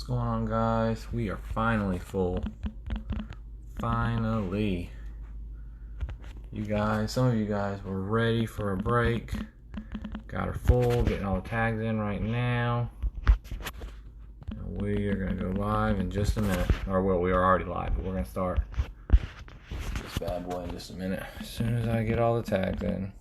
going on, guys? We are finally full. Finally. You guys, some of you guys were ready for a break. Got her full, getting all the tags in right now. And we are going to go live in just a minute. Or, well, we are already live, but we're going to start this bad boy in just a minute. As soon as I get all the tags in.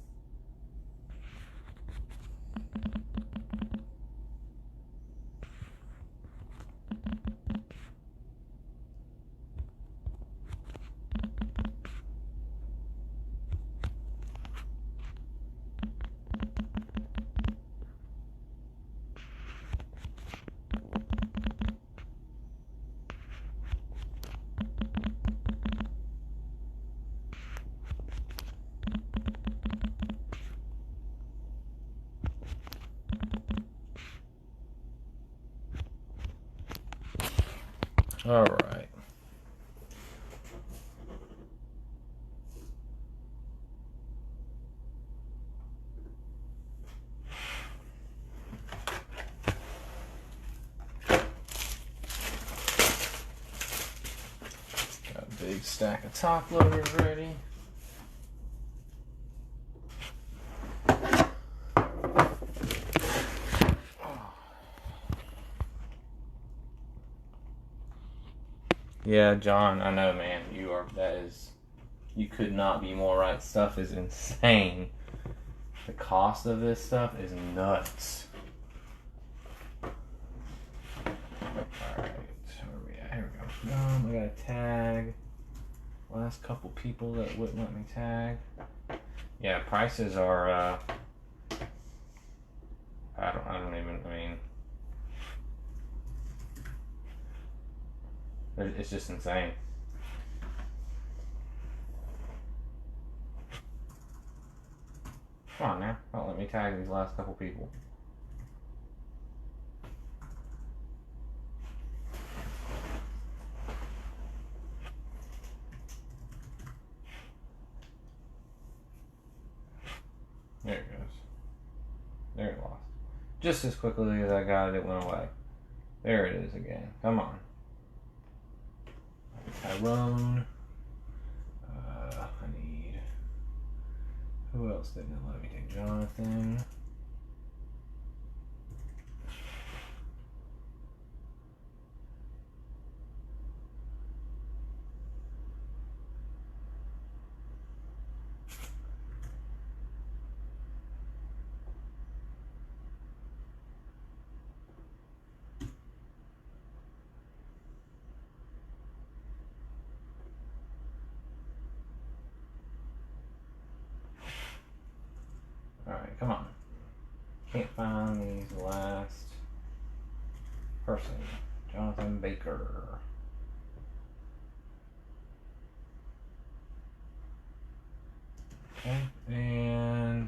All right. Got a big stack of top loaders ready. Yeah, John, I know, man. You could not be more right. Stuff is insane. The cost of this stuff is nuts. Alright, where are we at? Here we go. I got a tag. Last couple people that wouldn't let me tag. Yeah, prices are, it's just insane. Come on now, don't let me tag these last couple people. There it goes. There it lost. Just as quickly as I got it, it went away. There it is again. Come on. Tyrone. I need. Who else didn't let me take? Jonathan. Alright, come on. Can't find these last person. Jonathan Baker. Okay, and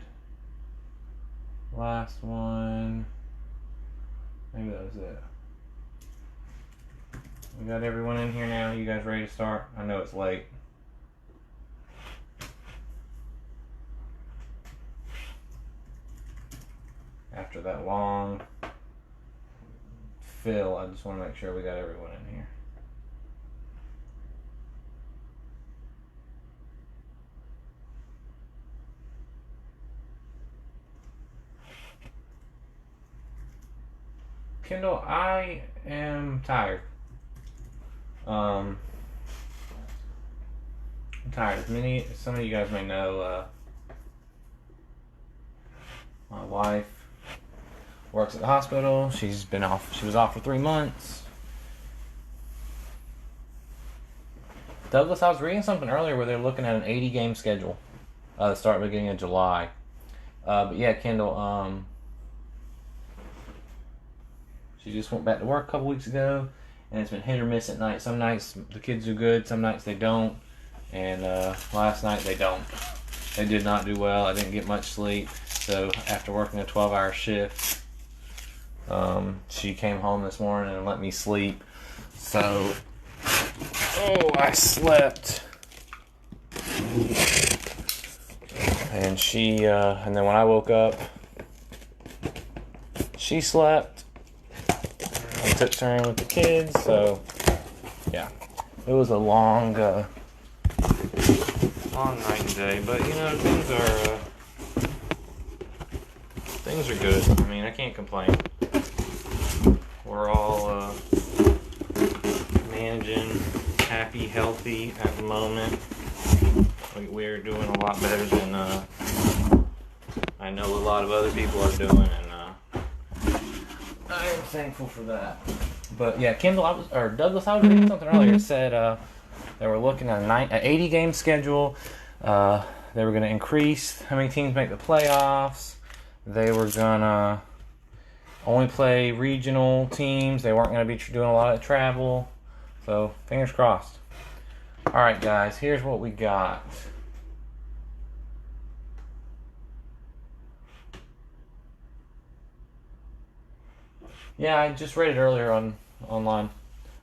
last one. Maybe that was it. We got everyone in here now. You guys ready to start? I know it's late. After that long fill, I just want to make sure we got everyone in here. Kendall, I am tired. I'm tired. Some of you guys may know, my wife works at the hospital. She's been off. She was off for 3 months. Douglas, I was reading something earlier where they're looking at an 80-game schedule. The start beginning of July. But yeah, Kendall. She just went back to work a couple weeks ago, and it's been hit or miss at night. Some nights the kids do good. Some nights they don't. And last night they don't. They did not do well. I didn't get much sleep. So after working a 12-hour shift. She came home this morning and let me sleep. So, I slept. And and then when I woke up, she slept. took turn with the kids, so yeah, it was a long night and day. But you know, things are good. I mean, I can't complain. We're all managing, happy, healthy at the moment. We're doing a lot better than I know a lot of other people are doing, and I am thankful for that. But yeah, Douglas, I was reading something earlier. It said they were looking at an 80-game schedule. They were going to increase how many teams make the playoffs. They were going to only play regional teams. They weren't going to be doing a lot of travel. So, fingers crossed. Alright, guys, here's what we got. Yeah, I just read it earlier online.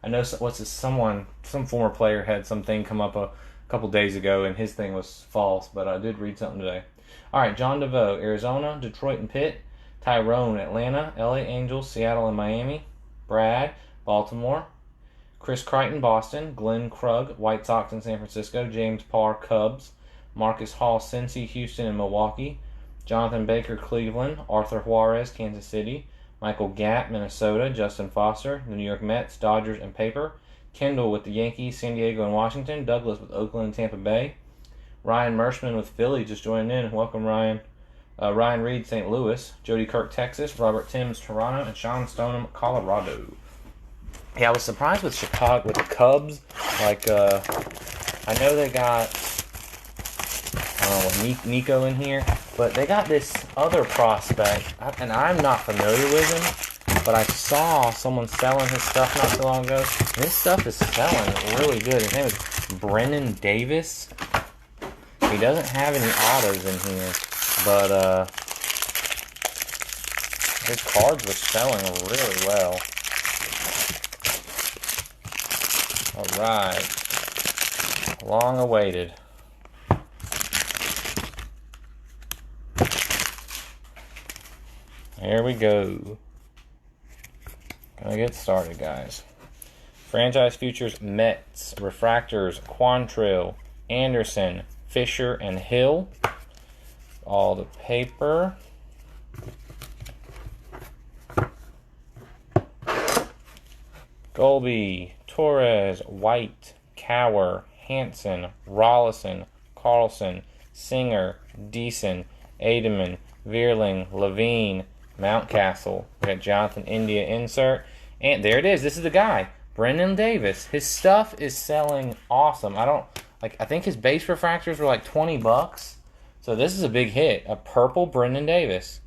I know some former player had something come up a couple days ago, and his thing was false, but I did read something today. Alright, John DeVoe, Arizona, Detroit and Pitt. Tyrone, Atlanta, LA Angels, Seattle and Miami. Brad, Baltimore. Chris Crichton, Boston. Glenn Krug, White Sox in San Francisco. James Parr, Cubs. Marcus Hall, Cincy, Houston and Milwaukee. Jonathan Baker, Cleveland. Arthur Juarez, Kansas City. Michael Gatt, Minnesota. Justin Foster, the New York Mets, Dodgers and Paper. Kendall with the Yankees, San Diego and Washington. Douglas with Oakland and Tampa Bay. Ryan Mershman with Philly just joining in. Welcome, Ryan. Ryan Reed, St. Louis. Jody Kirk, Texas. Robert Timms, Toronto. And Sean Stoneham, Colorado. Yeah, I was surprised with Chicago, with the Cubs. Like, I know they got, Nico in here, but they got this other prospect, and I'm not familiar with him, but I saw someone selling his stuff not too long ago. And his stuff is selling really good. His name is Brennan Davis. He doesn't have any autos in here, but his cards were selling really well. Alright. Long awaited. Here we go. Gonna get started, guys. Franchise Futures, Mets, Refractors, Quantrill, Anderson, Fisher, and Hill. All the paper. Golby, Torres, White, Cower, Hanson, Rollison, Carlson, Singer, Deason, Ademan, Vierling, Levine, Mountcastle. We got Jonathan India insert. And there it is. This is the guy. Brendan Davis. His stuff is selling awesome. I think his base refractors were like $20. So this is a big hit. A purple Brendan Davis.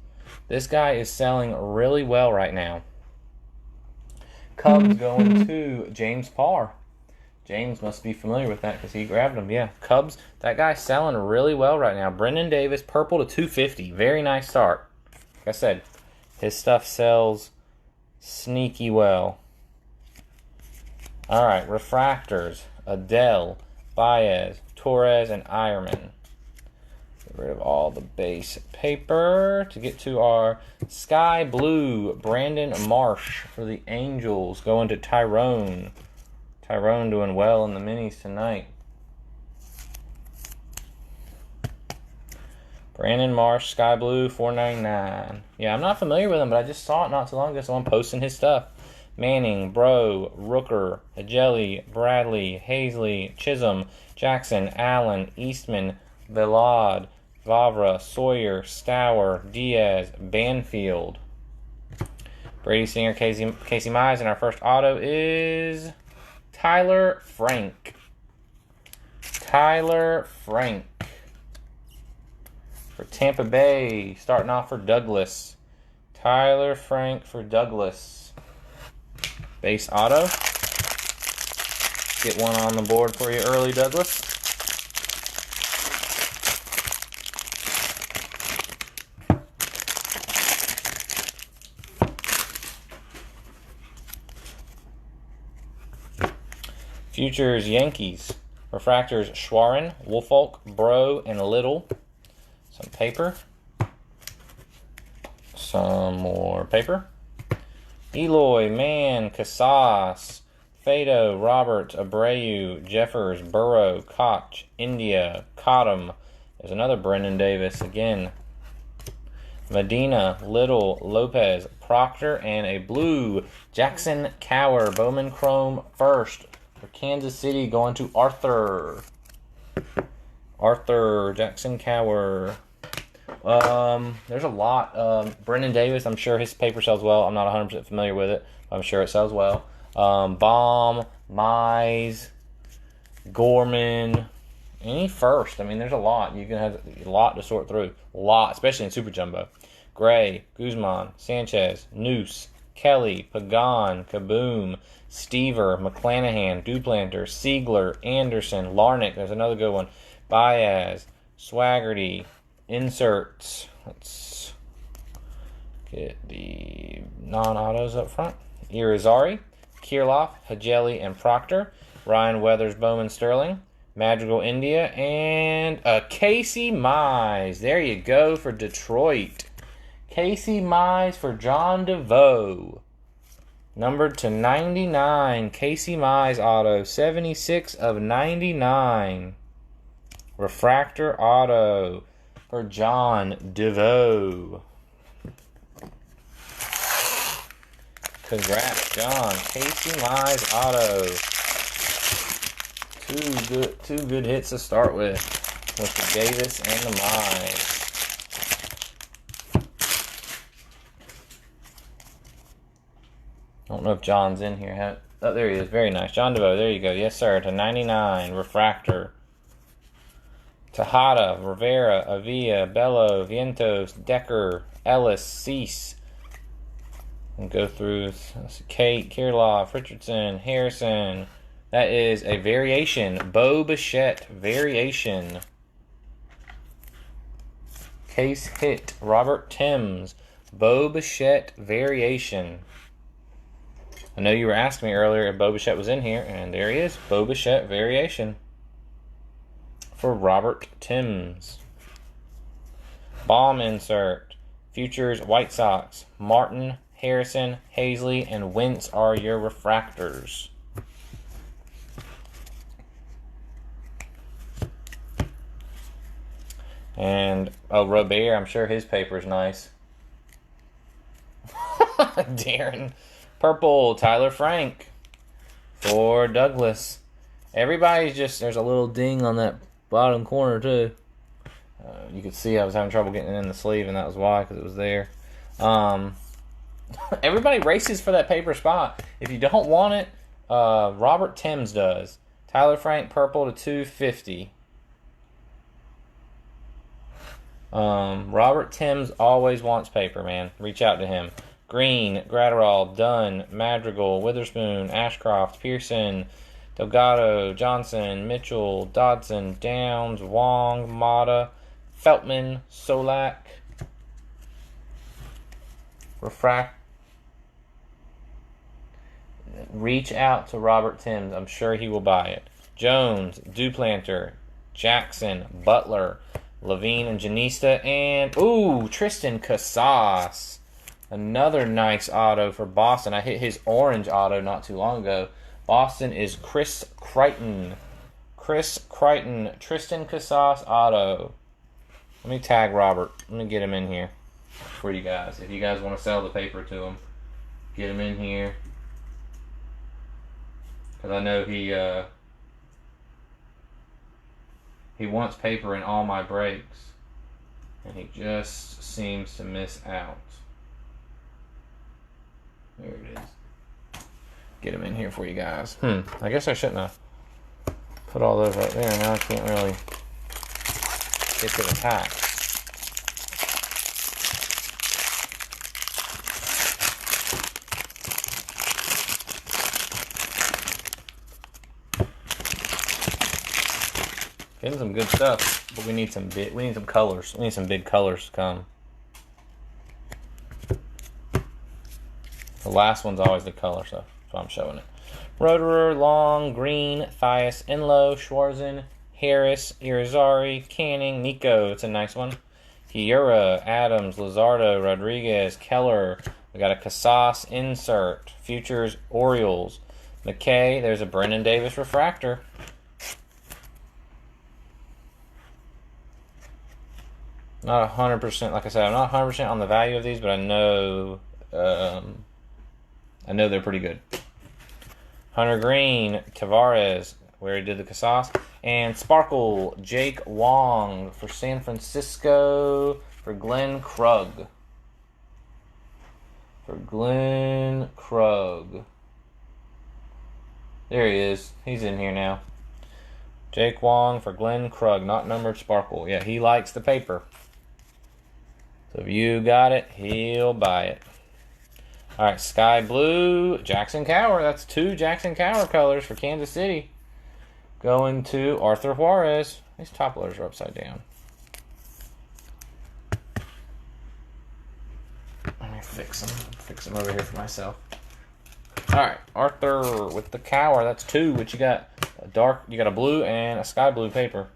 This guy is selling really well right now. Cubs going to James Parr. James must be familiar with that because he grabbed them. Yeah, Cubs. That guy's selling really well right now. Brendan Davis, purple to 250. Very nice start. Like I said, his stuff sells sneaky well. All right, refractors. Adele, Baez, Torres, and Ironman. Get rid of all the base paper to get to our sky blue. Brandon Marsh for the Angels going to Tyrone. Tyrone doing well in the minis tonight. Brandon Marsh, sky blue, $4.99. Yeah, I'm not familiar with him, but I just saw it not too long ago. Someone posting his stuff. Manning, Bro, Rooker, Agelli, Bradley, Hazley, Chisholm, Jackson, Allen, Eastman, Velad, Vavra, Sawyer, Stour, Diaz, Banfield. Brady Singer, Casey Mize, and our first auto is Tyler Frank. Tyler Frank. For Tampa Bay, starting off for Douglas. Tyler Frank for Douglas. Base auto. Get one on the board for you early, Douglas. Futures Yankees. Refractors Schwerin, Woolfolk, Bro, and Little. Some paper. Some more paper. Eloy, Mann, Casas, Fado, Robert, Abreu, Jeffers, Burrow, Koch, India, Cottom. There's another Brendan Davis again. Medina, Little, Lopez, Proctor, and a blue Jackson Cower. Bowman Chrome first for Kansas City going to Arthur. Arthur, Jackson Cower. There's a lot. Brendan Davis, I'm sure his paper sells well. I'm not 100% familiar with it, but I'm sure it sells well. Baum, Mize, Gorman, any first. I mean, there's a lot. You can have a lot to sort through. A lot, especially in Super Jumbo. Gray, Guzman, Sanchez, Noose, Kelly, Pagan, Kaboom, Stever, McClanahan, Duplanter, Siegler, Anderson, Larnick. There's another good one. Baez, Swaggerty, inserts. Let's get the non-autos up front. Irizarry, Kirilloff, Hajeli, and Proctor. Ryan Weathers, Bowman, Sterling. Madrigal, India, and Casey Mize. There you go for Detroit. Casey Mize for John DeVoe. Numbered to 99. Casey Mize auto. 76 of 99. Refractor auto for John DeVoe. Congrats, John. Casey Mize auto. Two good hits to start with the Davis and the Mize. I don't know if John's in here. Oh, there he is. Very nice. John DeVoe. There you go. Yes, sir. To 99. Refractor. Tejada, Rivera, Avila, Bello, Vientos, Decker, Ellis, Cease. And go through Kate, Kirilloff, Richardson, Harrison. That is a variation. Bo Bichette variation. Case hit. Robert Timms. Bo Bichette variation. I know you were asking me earlier if Bo Bichette was in here, and there he is. Bo Bichette variation for Robert Timms. Bomb insert. Futures White Sox. Martin, Harrison, Hazley, and Wentz are your refractors. And, Robert, I'm sure his paper's nice. Darren. Purple, Tyler Frank for Douglas. Everybody's just, there's a little ding on that bottom corner, too. You could see I was having trouble getting it in the sleeve, and that was why, because it was there. Everybody races for that paper spot. If you don't want it, Robert Timms does. Tyler Frank, purple to 250. Robert Timms always wants paper, man. Reach out to him. Green, Gratterall, Dunn, Madrigal, Witherspoon, Ashcroft, Pearson, Delgado, Johnson, Mitchell, Dodson, Downs, Wong, Mata, Feltman, Solak. Reach out to Robert Timms. I'm sure he will buy it. Jones, Duplanter, Jackson, Butler, Levine and Janista, and Tristan Casas. Another nice auto for Boston. I hit his orange auto not too long ago. Boston is Chris Crichton. Chris Crichton, Tristan Casas auto. Let me tag Robert. Let me get him in here for you guys. If you guys want to sell the paper to him, get him in here. Because I know he wants paper in all my breaks. And he just seems to miss out. There it is. Get him in here for you guys. I guess I shouldn't have put all those right there. Now I can't really get to the pack. Getting some good stuff, but we need some colors. We need some big colors to come. The last one's always the color stuff, so I'm showing it. Roederer, Long, Green, Thias, Enlow, Schwarzen, Harris, Irizarry, Canning, Nico. It's a nice one. Hiura, Adams, Luzardo, Rodriguez, Keller, We got a Casas insert. Futures Orioles. McKay. There's a Brennan Davis refractor. Not 100%. Like I said, I'm not 100% on the value of these, but I know they're pretty good. Hunter Green, Tavares, where he did the Casas. And Sparkle, Jake Wong for San Francisco for Glenn Krug. There he is. He's in here now. Jake Wong for Glenn Krug, not numbered Sparkle. Yeah, he likes the paper. So if you got it, he'll buy it. All right, Sky Blue, Jackson Cower. That's 2 Jackson Cower colors for Kansas City. Going to Arthur Juarez. These top loaders are upside down. Let me fix them. Fix them over here for myself. All right, Arthur with the Cower. That's 2. What you got? You got a blue and a sky blue paper.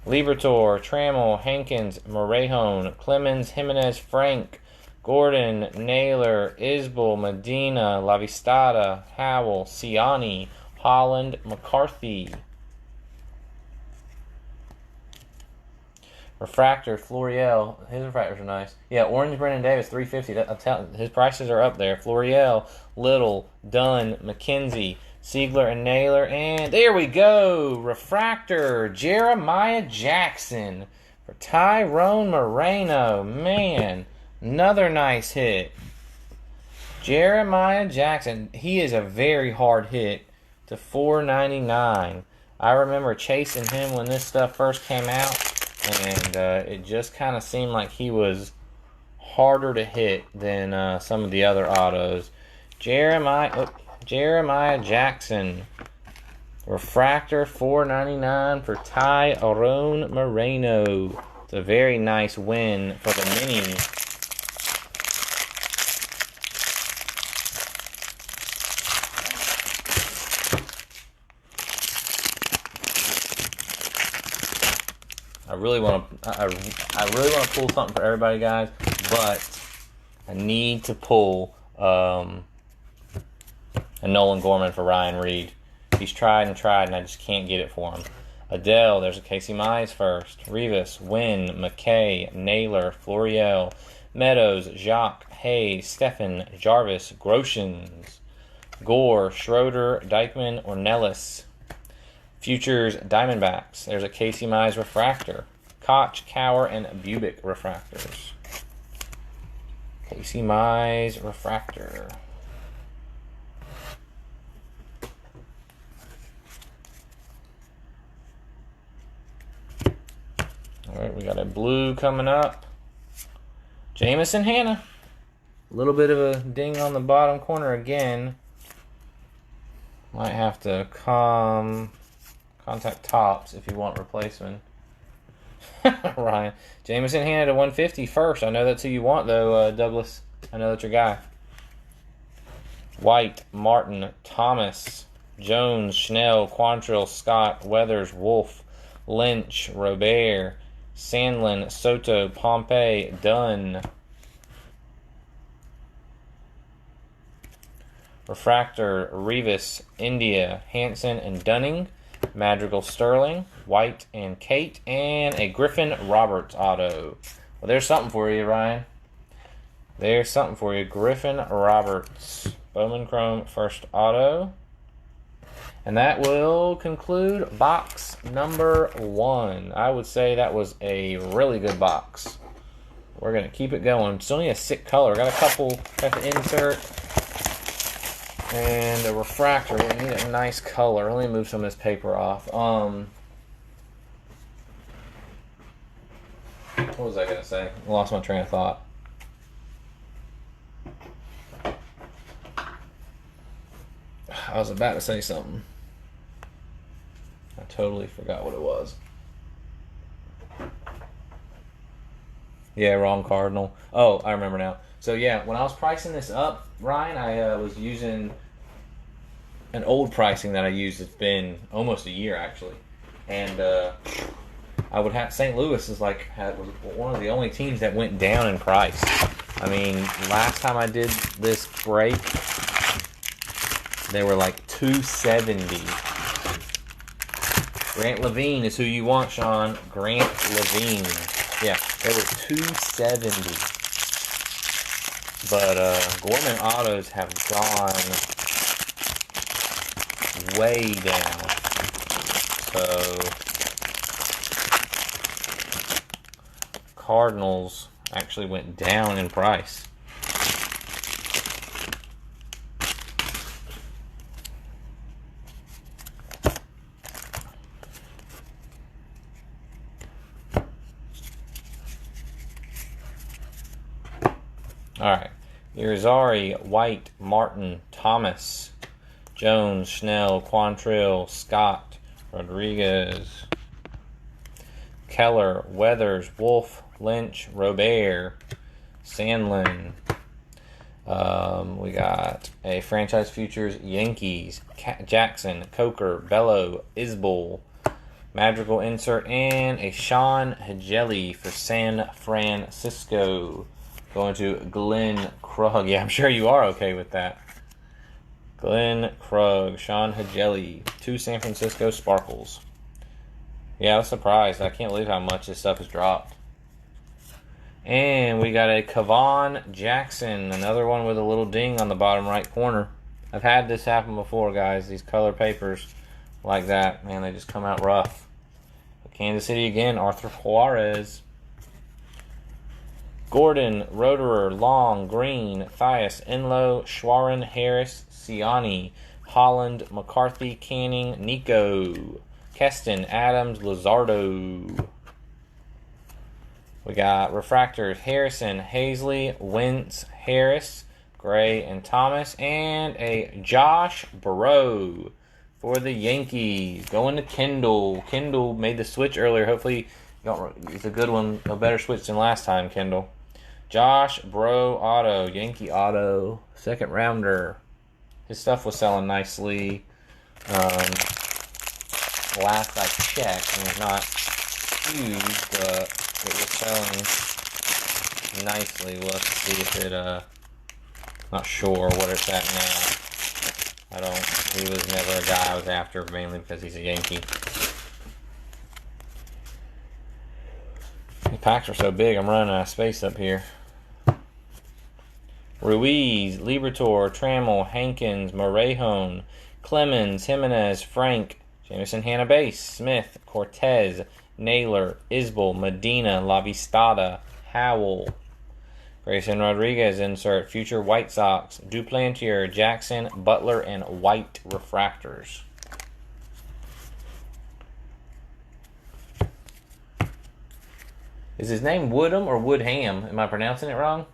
Libertor, Trammell, Hankins, Morejón, Clemens, Jimenez, Frank, Gordon, Naylor, Isbell, Medina, Lavistada, Howell, Ciani, Holland, McCarthy. Refractor, Florial. His refractors are nice. Yeah, Orange Brennan Davis, $350. I'm telling you, his prices are up there. Florial, Little, Dunn, McKenzie, Siegler, and Naylor. And there we go. Refractor, Jeremiah Jackson for Tyrone Moreno. Man, another nice hit. Jeremiah Jackson. He is a very hard hit to $4.99. I remember chasing him when this stuff first came out. And it just kind of seemed like he was harder to hit than some of the other autos. Jeremiah Jackson. Refractor, $4.99 for Tyrone Moreno. It's a very nice win for the mini. I really want to pull something for everybody, guys, but I need to pull a Nolan Gorman for Ryan Reed. He's tried, and I just can't get it for him. Adele, there's a Casey Mize first. Rivas, Wynn, McKay, Naylor, Florial, Meadows, Jacques, Hayes, Stephan, Jarvis, Groshans, Gore, Schroeder, Dykeman, Ornelas. Futures Diamondbacks. There's a Casey Mize refractor. Koch, Cower, and Bubic refractors. Casey Mize refractor. Alright, we got a blue coming up. Jamison Hanna. A little bit of a ding on the bottom corner again. Might have to contact Topps if you want replacement. Ryan. Jamison Hanna to 150 first. I know that's who you want, though, Douglas. I know that's your guy. White, Martin, Thomas, Jones, Schnell, Quantrill, Scott, Weathers, Wolf, Lynch, Robert, Sandlin, Soto, Pompey, Dunn. Refractor, Rivas, India, Hanson, and Dunning. Madrigal, Sterling, White, and Kate. And a Griffin Roberts auto. Well, there's something for you, Ryan. There's something for you. Griffin Roberts. Bowman Chrome first auto. And that will conclude box number 1. I would say that was a really good box. We're going to keep it going. It's only a sick color. Got a couple, got the insert and a refractor. We need a nice color. Let me move some of this paper off. What was I going to say? I lost my train of thought. I was about to say something. I totally forgot what it was. Yeah, wrong Cardinal. Oh, I remember now. So yeah, when I was pricing this up, Ryan, I was using an old pricing that I used. It's been almost a year actually, and I would have St. Louis was one of the only teams that went down in price. I mean, last time I did this break, they were like 270. Grant Levine is who you want, Sean. Grant Levine. Yeah, they were 270. But Gorman autos have gone way down. So Cardinals actually went down in price. Alright. Irizarry, White, Martin, Thomas, Jones, Schnell, Quantrill, Scott, Rodriguez, Keller, Weathers, Wolf, Lynch, Robert, Sandlin. We got a Franchise Futures, Yankees, Jackson, Coker, Bello, Isbell, Madrigal insert, and a Sean Higeli for San Francisco. Going to Glenn Krug. Yeah, I'm sure you are okay with that. Glenn Krug, Sean Higeli, 2 San Francisco Sparkles. Yeah, I was surprised. I can't believe how much this stuff has dropped. And we got a Kevon Jackson, another one with a little ding on the bottom right corner. I've had this happen before, guys. These color papers like that, man, they just come out rough. Kansas City again, Arthur Juarez. Gordon, Roederer, Long, Green, Thias, Enlow, Schwerin, Harris, Ciani, Holland, McCarthy, Canning, Nico, Keston, Adams, Luzardo. We got refractors, Harrison, Hazley, Wentz, Harris, Gray, and Thomas, and a Josh Burrow for the Yankees. Going to Kendall. Kendall made the switch earlier. Hopefully, it's a good one, a better switch than last time, Kendall. Josh Bro auto, Yankee auto, second rounder. His stuff was selling nicely. Last I checked, and it's not huge, but it was selling nicely. Let's see if it, not sure what it's at now. He was never a guy I was after, mainly because he's a Yankee. The packs are so big, I'm running out of space up here. Ruiz, Liberatore, Trammell, Hankins, Morejón, Clemens, Jimenez, Frank, Jameson, Hannah Base, Smith, Cortez, Naylor, Isbell, Medina, Lavistada, Howell, Grayson Rodriguez insert, future White Sox, Duplantier, Jackson, Butler, and White refractors. Is his name Woodham or Woodham? Am I pronouncing it wrong?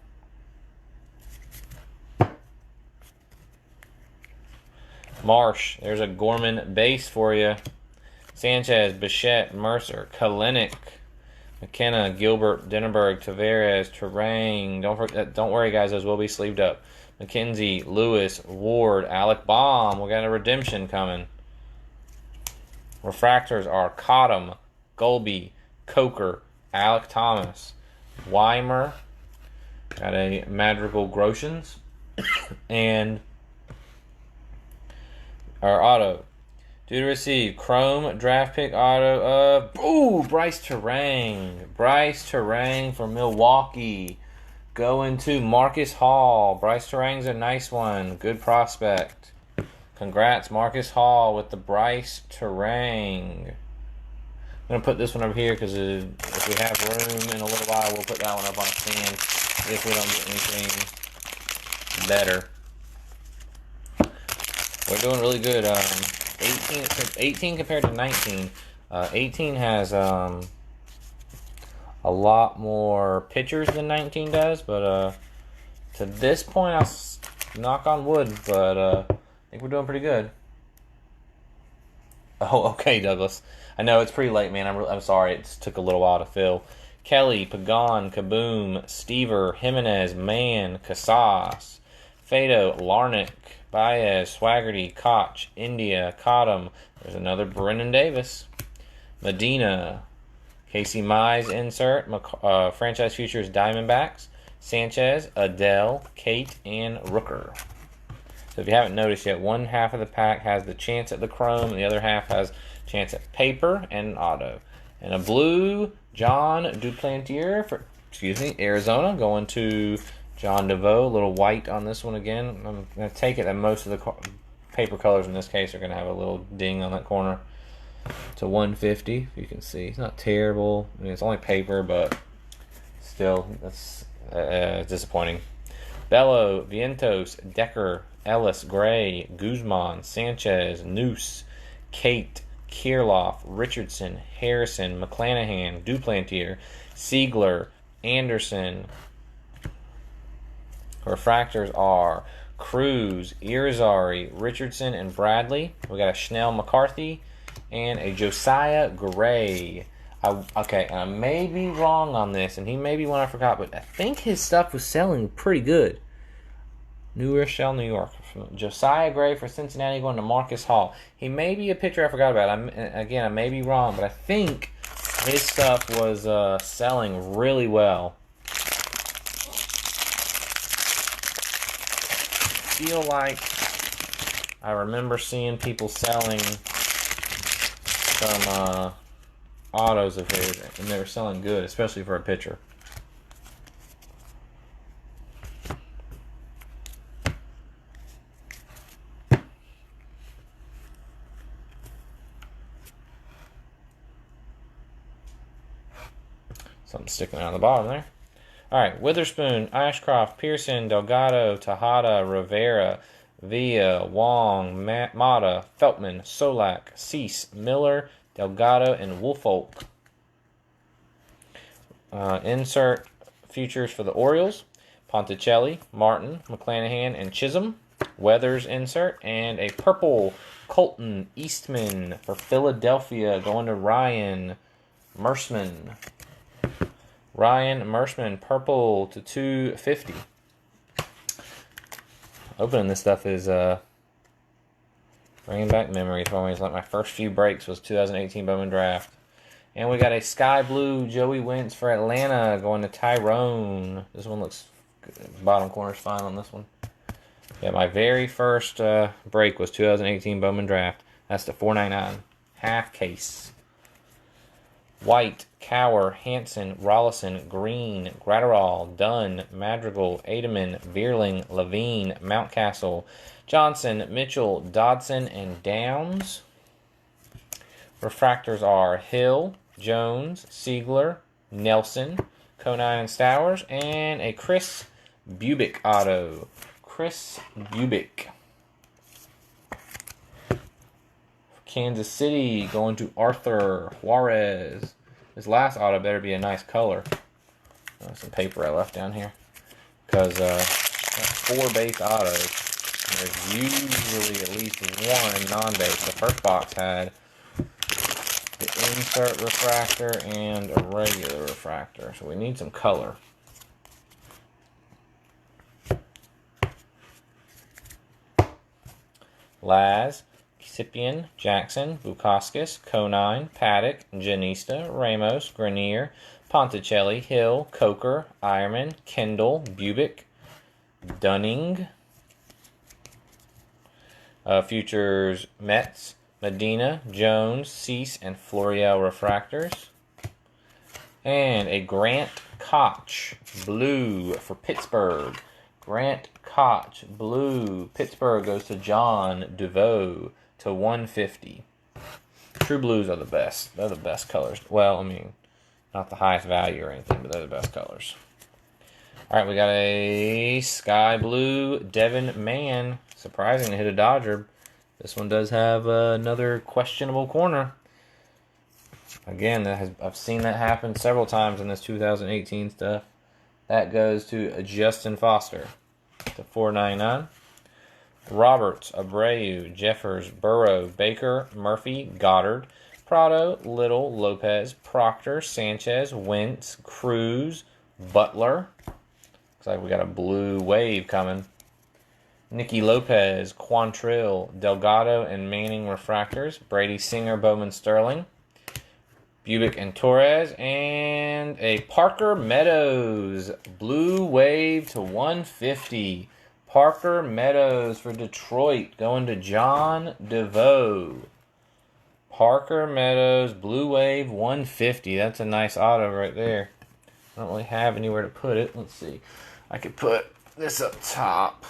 Marsh, there's a Gorman base for you. Sanchez, Bichette, Mercer, Kalenic, McKenna, Gilbert, Denenberg, Tavares, Terrain. Don't worry, guys, those will be sleeved up. McKenzie, Lewis, Ward, Alec Baum. We got a redemption coming. Refractors are Cottom, Golby, Coker, Alec Thomas, Weimer. Got a Madrigal Groshans. And our auto. Due to receive, Chrome draft pick auto of Bryce Terang. Bryce Terang for Milwaukee. Going to Marcus Hall. Bryce Terang's a nice one. Good prospect. Congrats, Marcus Hall, with the Bryce Terang. I'm going to put this one over here because if we have room in a little while, we'll put that one up on a stand if we don't get anything better. We're doing really good. 18 compared to 19. 18 has a lot more pitchers than 19 does, but to this point, I'll knock on wood, but I think we're doing pretty good. Oh, okay, Douglas. I know it's pretty late, man. I'm sorry. It took a little while to fill. Kelly, Pagan, Kaboom, Stever, Jimenez, Mann, Casas, Fado, Larnick, Baez, Swaggerty, Koch, India, Cottom. There's another Brennan Davis. Medina, Casey Mize insert, Franchise Futures Diamondbacks, Sanchez, Adele, Kate, and Rooker. So if you haven't noticed yet, one half of the pack has the chance at the chrome, and the other half has chance at paper and auto. And a blue, John Duplantier for, Arizona, going to John DeVoe. A little white on this one again. I'm going to take it that most of the paper colors in this case are going to have a little ding on that corner. To 150, if you can see. It's not terrible. I mean, it's only paper, but still, that's disappointing. Bello, Vientos, Decker, Ellis, Gray, Guzman, Sanchez, Noose, Kate, Kirilloff, Richardson, Harrison, McClanahan, Duplantier, Siegler, Anderson. Refractors are Cruz, Irizarry, Richardson, and Bradley. We got a Schnell McCarthy and a Josiah Gray. I may be wrong on this, and he may be one I forgot, but I think his stuff was selling pretty good. New Rochelle, New York. Josiah Gray for Cincinnati going to Marcus Hall. He may be a pitcher I forgot about. I may be wrong, but I think his stuff was selling really well. I feel like I remember seeing people selling some autos of his, and they were selling good, especially for a pitcher. Something sticking out of the bottom there. All right, Witherspoon, Ashcroft, Pearson, Delgado, Tejada, Rivera, Villa, Wong, Mata, Feltman, Solak, Cease, Miller, Delgado, and Woolfolk. Insert futures for the Orioles. Ponticelli, Martin, McClanahan, and Chisholm. Weathers insert. And a purple Colton Eastman for Philadelphia going to Ryan Mersman. Ryan Mersman, purple to 250. Opening this stuff is bringing back memories for me. It's like my first few breaks was 2018 Bowman Draft. And we got a sky blue Joey Wentz for Atlanta going to Tyrone. This one looks good. Bottom corner's fine on this one. Yeah, my very first break was 2018 Bowman Draft. That's the $4.99 half case. White, Cower, Hanson, Rollison, Green, Gratterall, Dunn, Madrigal, Ademan, Vierling, Levine, Mountcastle, Johnson, Mitchell, Dodson, and Downs. Refractors are Hill, Jones, Siegler, Nelson, Conine and Stowers, and a Chris Bubick auto. Chris Bubick. Kansas City going to Arthur Juarez. This last auto better be a nice color. Some paper I left down here. Because 4 base autos. And there's usually at least one non-base. The first box had the insert refractor and a regular refractor. So we need some color. Laz, Sipian, Jackson, Bukauskas, Conine, Paddock, Janista, Ramos, Grenier, Ponticelli, Hill, Coker, Ironman, Kendall, Bubick, Dunning. Futures Mets, Medina, Jones, Cease, and Florial refractors. And a Grant Koch blue for Pittsburgh. Grant Koch blue. Pittsburgh goes to John DeVoe to 150. True blues are the best. They're the best colors. Well, I mean, not the highest value or anything, but they're the best colors. All right, we got a sky blue Devin Mann. Surprising to hit a Dodger. This one does have another questionable corner. Again, I've seen that happen several times in this 2018 stuff. That goes to Justin Foster to $4.99. Roberts, Abreu, Jeffers, Burrow, Baker, Murphy, Goddard, Prado, Little, Lopez, Proctor, Sanchez, Wentz, Cruz, Butler. Looks like we got a blue wave coming. Nicky Lopez, Quantrill, Delgado, and Manning refractors. Brady Singer, Bowman Sterling. Bubick and Torres, and a Parker Meadows Blue Wave to 150. Parker Meadows for Detroit going to John DeVoe. Parker Meadows Blue Wave 150. That's a nice auto right there. I don't really have anywhere to put it. Let's see. I could put this up top.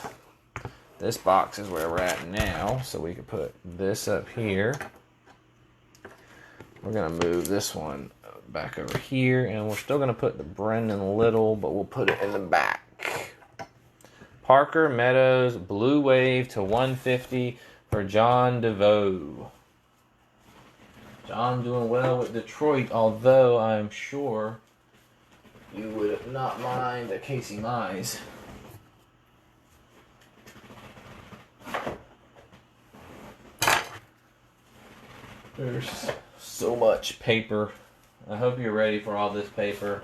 This box is where we're at now, so we could put this up here. We're going to move this one back over here, and we're still going to put the Brendan Little, but we'll put it in the back. Parker Meadows Blue Wave to 150 for John DeVoe. John doing well with Detroit, although I'm sure you would not mind a Casey Mize. There's so much paper. I hope you're ready for all this paper,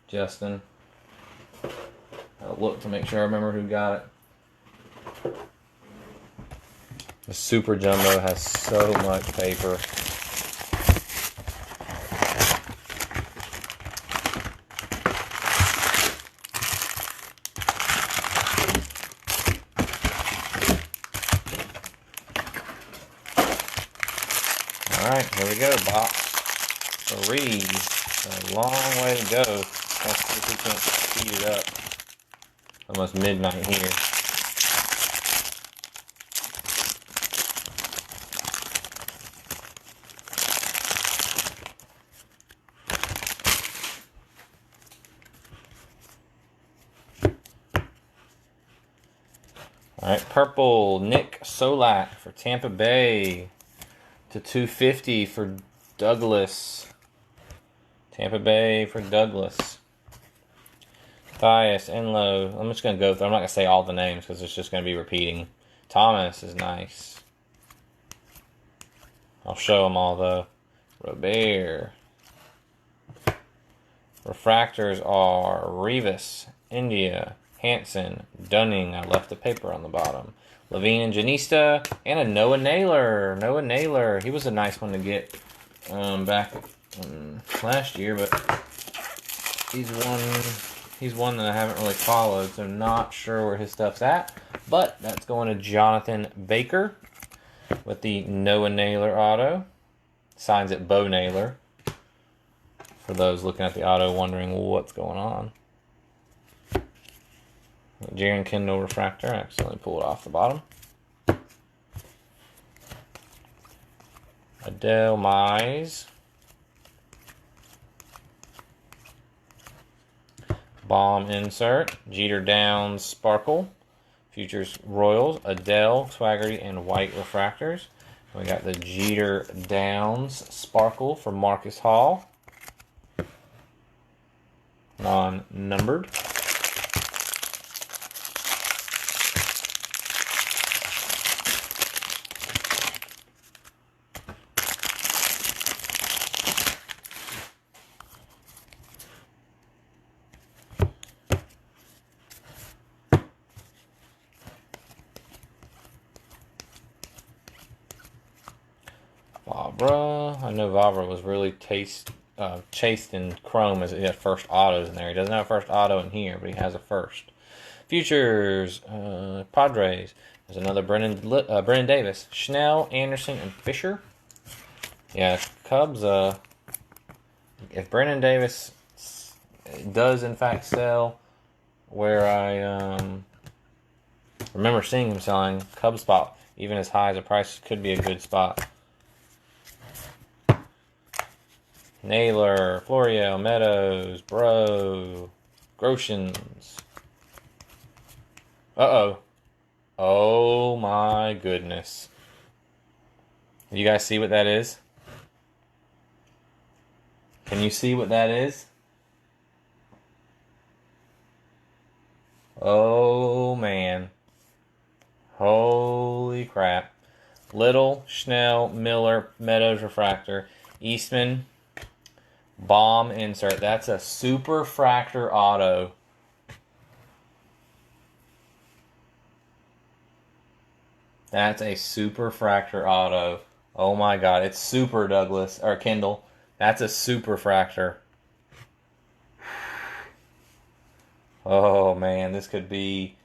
Justin. I'll look to make sure I remember who got it. The Super Jumbo has so much paper. Alright, here we go, box 3. A long way to go. Let's see if we can't speed it up. Almost midnight here. Alright, purple Nick Solak for Tampa Bay to 250 for Douglas. Tampa Bay for Douglas. Thias, Enlow. I'm just going to go through. I'm not going to say all the names because it's just going to be repeating. Thomas is nice. I'll show them all though. Robert. Refractors are Rivas, India, Hanson, Dunning. I left the paper on the bottom. Levine and Janista, and a Noah Naylor. Noah Naylor. He was a nice one to get back last year, but he's one that I haven't really followed, so not sure where his stuff's at. But that's going to Jonathan Baker with the Noah Naylor auto. Signs it Bo Naylor. For those looking at the auto wondering what's going on. Jaron Kendall refractor. I accidentally pulled it off the bottom. Adele Mize. Bomb insert. Jeter Downs Sparkle. Futures Royals. Adele, Swaggerty, and White refractors. We got the Jeter Downs Sparkle for Marcus Hall. Non-numbered. Vavra. I know Vavra was really chased in chrome as he had first autos in there. He doesn't have a first auto in here, but he has a first. Futures. Padres. There's another Brennan Davis. Schnell, Anderson, and Fisher. Yeah, Cubs. If Brennan Davis does in fact sell where I remember seeing him selling, Cubs spot, even as high as a price, could be a good spot. Naylor, Florio, Meadows, Bro, Groshans. Uh-oh. Oh my goodness. You guys see what that is? Can you see what that is? Oh man. Holy crap. Little, Schnell, Miller, Meadows refractor, Eastman, Bomb insert. That's a super fractor auto. That's a super fractor auto. Oh my God, it's super Douglas, or Kendall. That's a super fractor. Oh man, this could be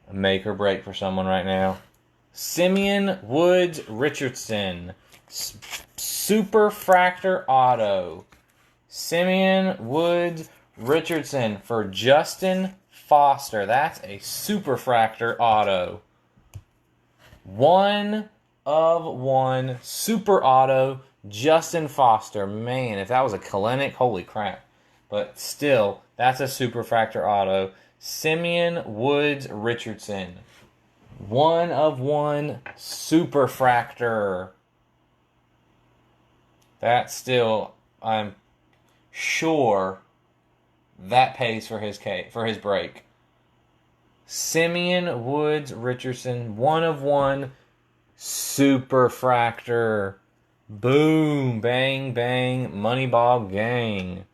a make or break for someone right now. Simeon Woods Richardson. Super fractor auto. Simeon Woods Richardson for Justin Foster. That's a super fractor auto. 1 of 1 super auto Justin Foster. Man, if that was a Kalenic, holy crap. But still, that's a super fractor auto. Simeon Woods Richardson. 1 of 1 super fractor. That still, I'm sure that pays for his break. Simeon Woods Richardson, 1 of 1 super fractor. Boom, bang, bang, Moneyball gang.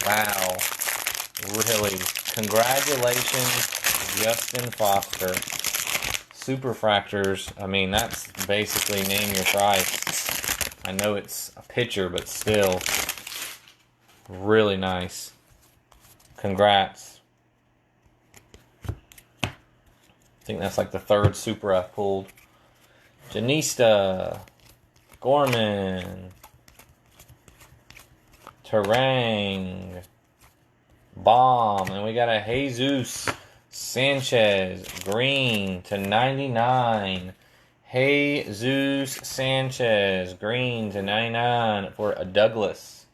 Wow. Really. Congratulations, Justin Foster. Super fractors, I mean, that's basically name your price. I know it's a pitcher, but still. Really nice. Congrats. I think that's like the 3rd super I've pulled. Janista. Gorman. Terang. Bomb. And we got a Jesus Sanchez. Green /99. Jesus Sanchez. Green /99 for a Douglas.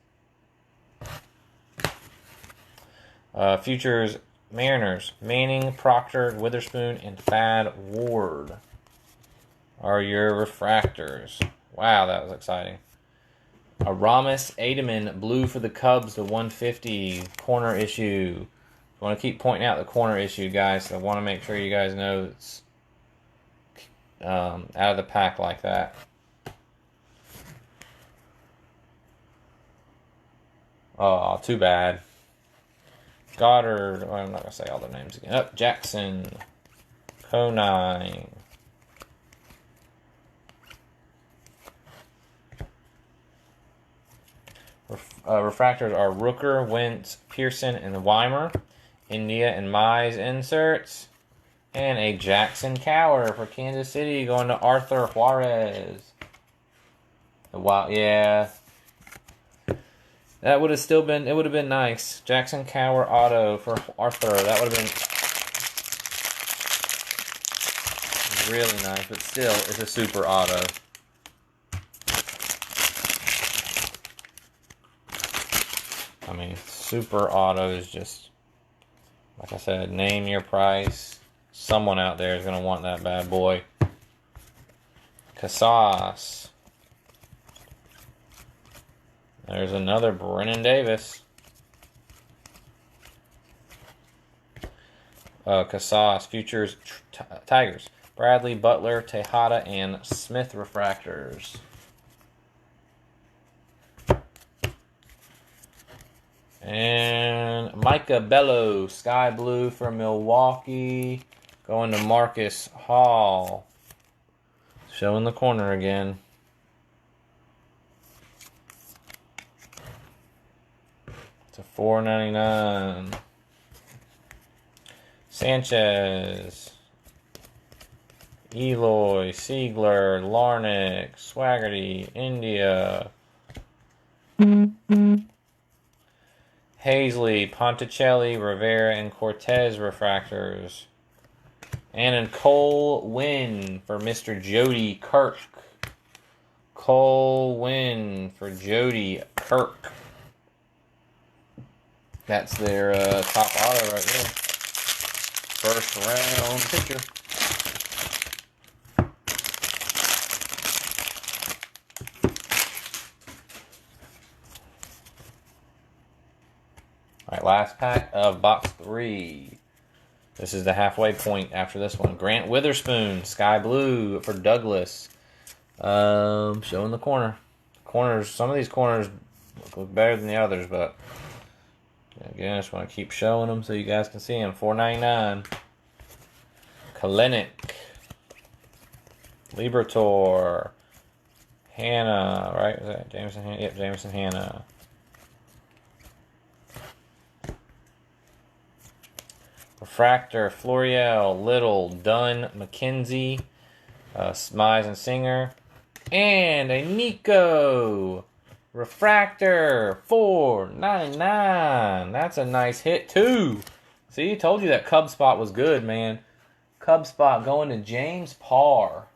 Futures Mariners. Manning, Proctor, Witherspoon, and Thad Ward are your refractors. Wow, that was exciting. Aramis Ademan, blue for the Cubs, the 150 corner issue. I want to keep pointing out the corner issue, guys. So I want to make sure you guys know it's out of the pack like that. Oh, too bad. Goddard, well, I'm not going to say all their names again. Oh, Jackson, Conine. Refractors are Rooker, Wentz, Pearson, and Weimer. India and Mize inserts. And a Jackson Cower for Kansas City going to Arthur Juarez. Yeah. That would have still been, it would have been nice. Jackson Cower auto for Arthur. That would have been really nice, but still, it's a super auto. I mean, super auto is just, like I said, name your price. Someone out there is going to want that bad boy. Casas. There's another Brennan Davis. Casas, Futures, Tigers. Bradley, Butler, Tejada, and Smith refractors. And Micah Bello, Sky Blue for Milwaukee. Going to Marcus Hall. Showing the corner again. To $4.99. Sanchez. Eloy, Siegler, Larnick, Swaggerty, India. Hazley, Ponticelli, Rivera, and Cortez refractors. And in Cole Winn for Mr. Jody Kirk. Cole Winn for Jody Kirk. That's their top auto right there. First round picture. Alright, last pack of box 3. This is the halfway point after this one. Grant Witherspoon, Sky Blue for Douglas. Showing the corner. Corners. Some of these corners look better than the others, but again, I just want to keep showing them so you guys can see them. $4.99. Kalenic. Libertor. Hannah, right? Is that Jameson Hannah? Yep, Jameson Hannah. Refractor, Florial, Little, Dunn, McKenzie, Smize and Singer. And a Nico Refractor, $4.99. That's a nice hit, too. See, told you that Cub spot was good, man. Cub spot going to James Parr.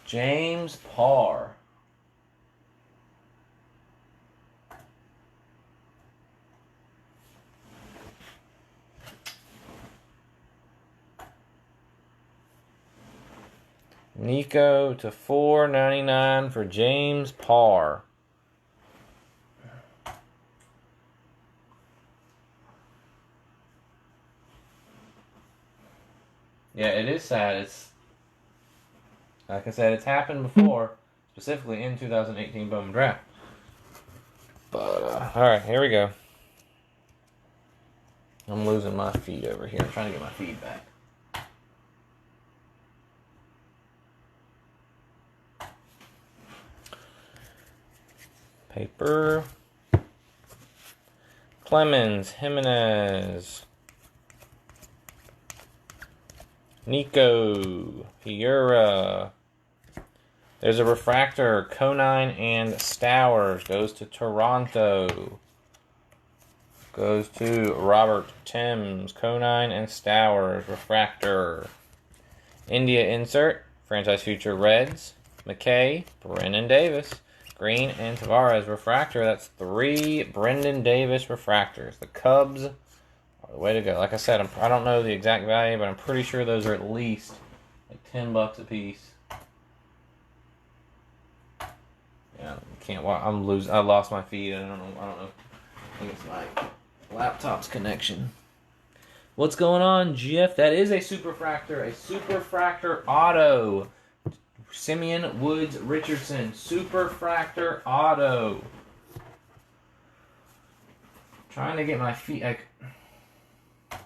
James Parr. Nico to $4.99 for James Parr. Yeah, it is sad. It's like I said, it's happened before, specifically in 2018 Bowman Draft. But all right, here we go. I'm losing my feed over here. I'm trying to get my feed back. Paper. Clemens, Jimenez, Nico, Hiura. There's a refractor, Conine and Stowers. Goes to Toronto. Goes to Robert Timms, Conine and Stowers, refractor. India insert, franchise future Reds, McKay, Brendan Davis. Green and Tavares refractor. That's 3 Brendan Davis refractors. The Cubs are the way to go. Like I said, I don't know the exact value, but I'm pretty sure those are at least like $10 a piece. Yeah, can't watch. I lost my feed. I don't know. I think it's my laptop's connection. What's going on, Jeff? That is a superfractor. A superfractor auto. Simeon Woods Richardson, Superfractor Auto. Trying to get my feed.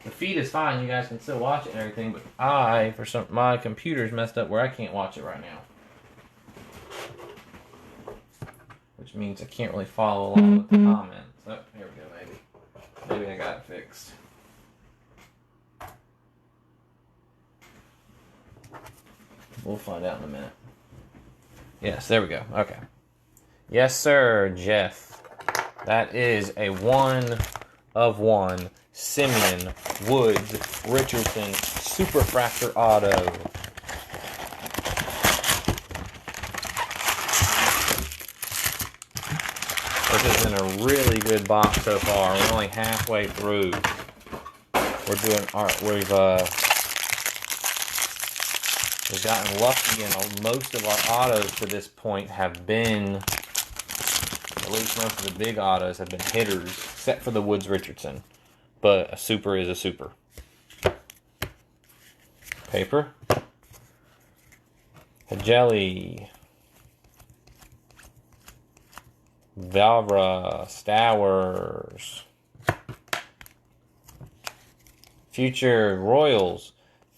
The feed is fine. You guys can still watch it and everything, but my computer's messed up where I can't watch it right now. Which means I can't really follow along with the comments. Oh, here we go, maybe. Maybe I got it fixed. We'll find out in a minute. Yes, there we go. Okay. Yes, sir, Jeff. That is a 1 of 1 Simeon Woods Richardson Superfractor Auto. This has been a really good box so far. We're only halfway through. We're doing We've gotten lucky, and most of our autos to this point have been, at least most of the big autos have been hitters, except for the Woods Richardson. But a super is a super. Paper. Jelly. Valvra. Stowers. Future Royals.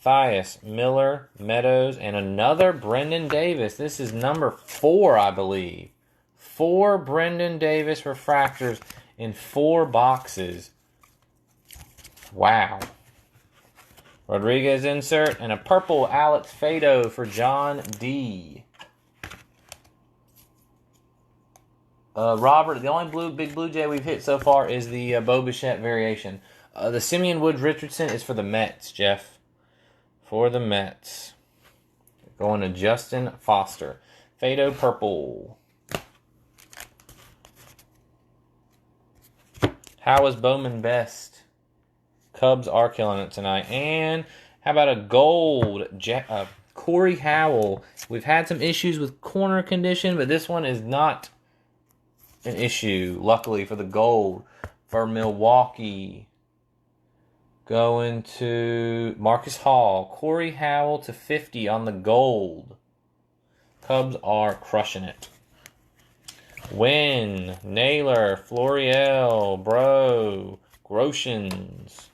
Thias, Miller, Meadows, and another Brendan Davis. This is number 4, I believe. 4 Brendan Davis refractors in 4 boxes. Wow. Rodriguez insert and a purple Alex Fado for John D. Robert, the only big Blue Jay we've hit so far is the Bo Bichette variation. The Simeon Woods Richardson is for the Mets, Jeff. For the Mets. Going to Justin Foster. Fado purple. How was Bowman best? Cubs are killing it tonight. And how about a gold Corey Howell? We've had some issues with corner condition, but this one is not an issue, luckily, for the gold. For Milwaukee. Going to Marcus Hall. Corey Howell to 50 on the gold. Cubs are crushing it. Wynn, Naylor, Florial, Bro, Groshans.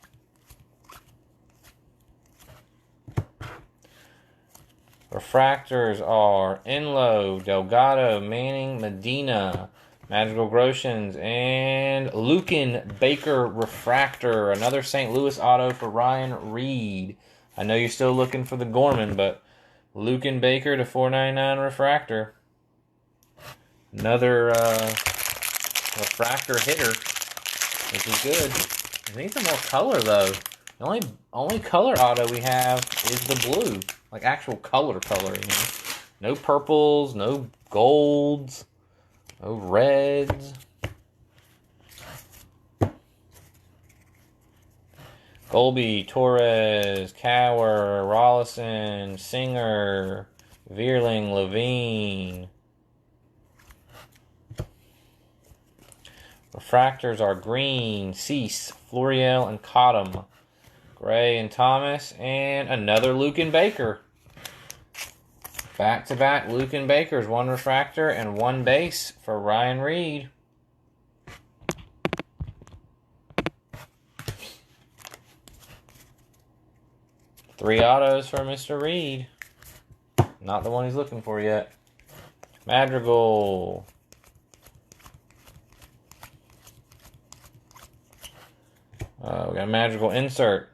Refractors are Enlow, Delgado, Manning, Medina, Magical Groshans, and Lucan Baker Refractor. Another St. Louis auto for Ryan Reed. I know you're still looking for the Gorman, but Lucan Baker to 499 Refractor. Another refractor hitter, which is good. I need some more color, though. The only color auto we have is the blue. Like actual color, you know? No purples, no golds, no reds. Colby, Torres, Cower, Rollison, Singer, Vierling, Levine. Refractors are Green, Cease, Florial, and Cottom. Gray and Thomas, and another Lucan Baker. Back-to-back Lucan Bakers, one refractor and one base for Ryan Reed. Three autos for Mr. Reed. Not the one he's looking for yet. Madrigal. We got a Magical insert.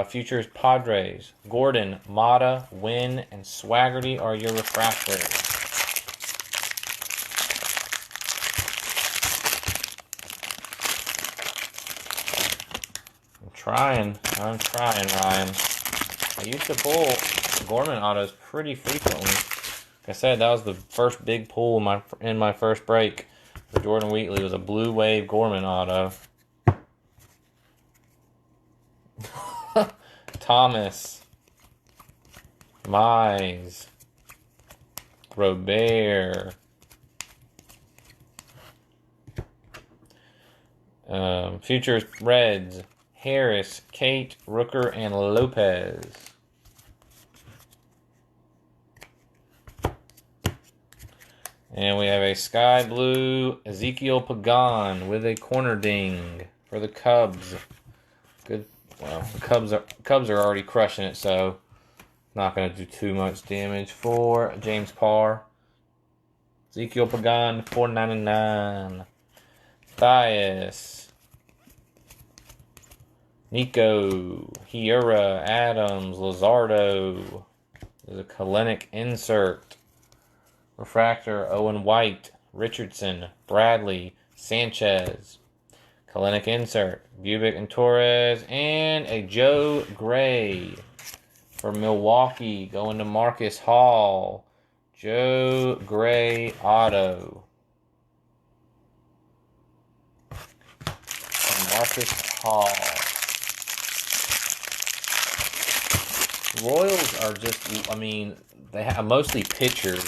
Futures Padres. Gordon, Mata, Wynn, and Swaggerty are your refractors. I'm trying, Ryan. I used to pull Gorman autos pretty frequently. Like I said, that was the first big pull in my first break for Jordan Wheatley. It was a Blue Wave Gorman auto. Thomas, Mize, Robert, Futures Reds, Harris, Kate, Rooker, and Lopez. And we have a sky blue Ezekiel Pagan with a corner ding for the Cubs. Good. Well, the Cubs are already crushing it, so not going to do too much damage for James Parr. Ezekiel Pagan, $4.99. Thias. Nico. Hiura. Adams. Luzardo. There's a Kalenic insert. Refractor, Owen White. Richardson. Bradley. Sanchez. Kalenic insert, Bubic and Torres, and a Joe Gray for Milwaukee going to Marcus Hall. Joe Gray auto. Marcus Hall. Royals are just, I mean, they have mostly pitchers,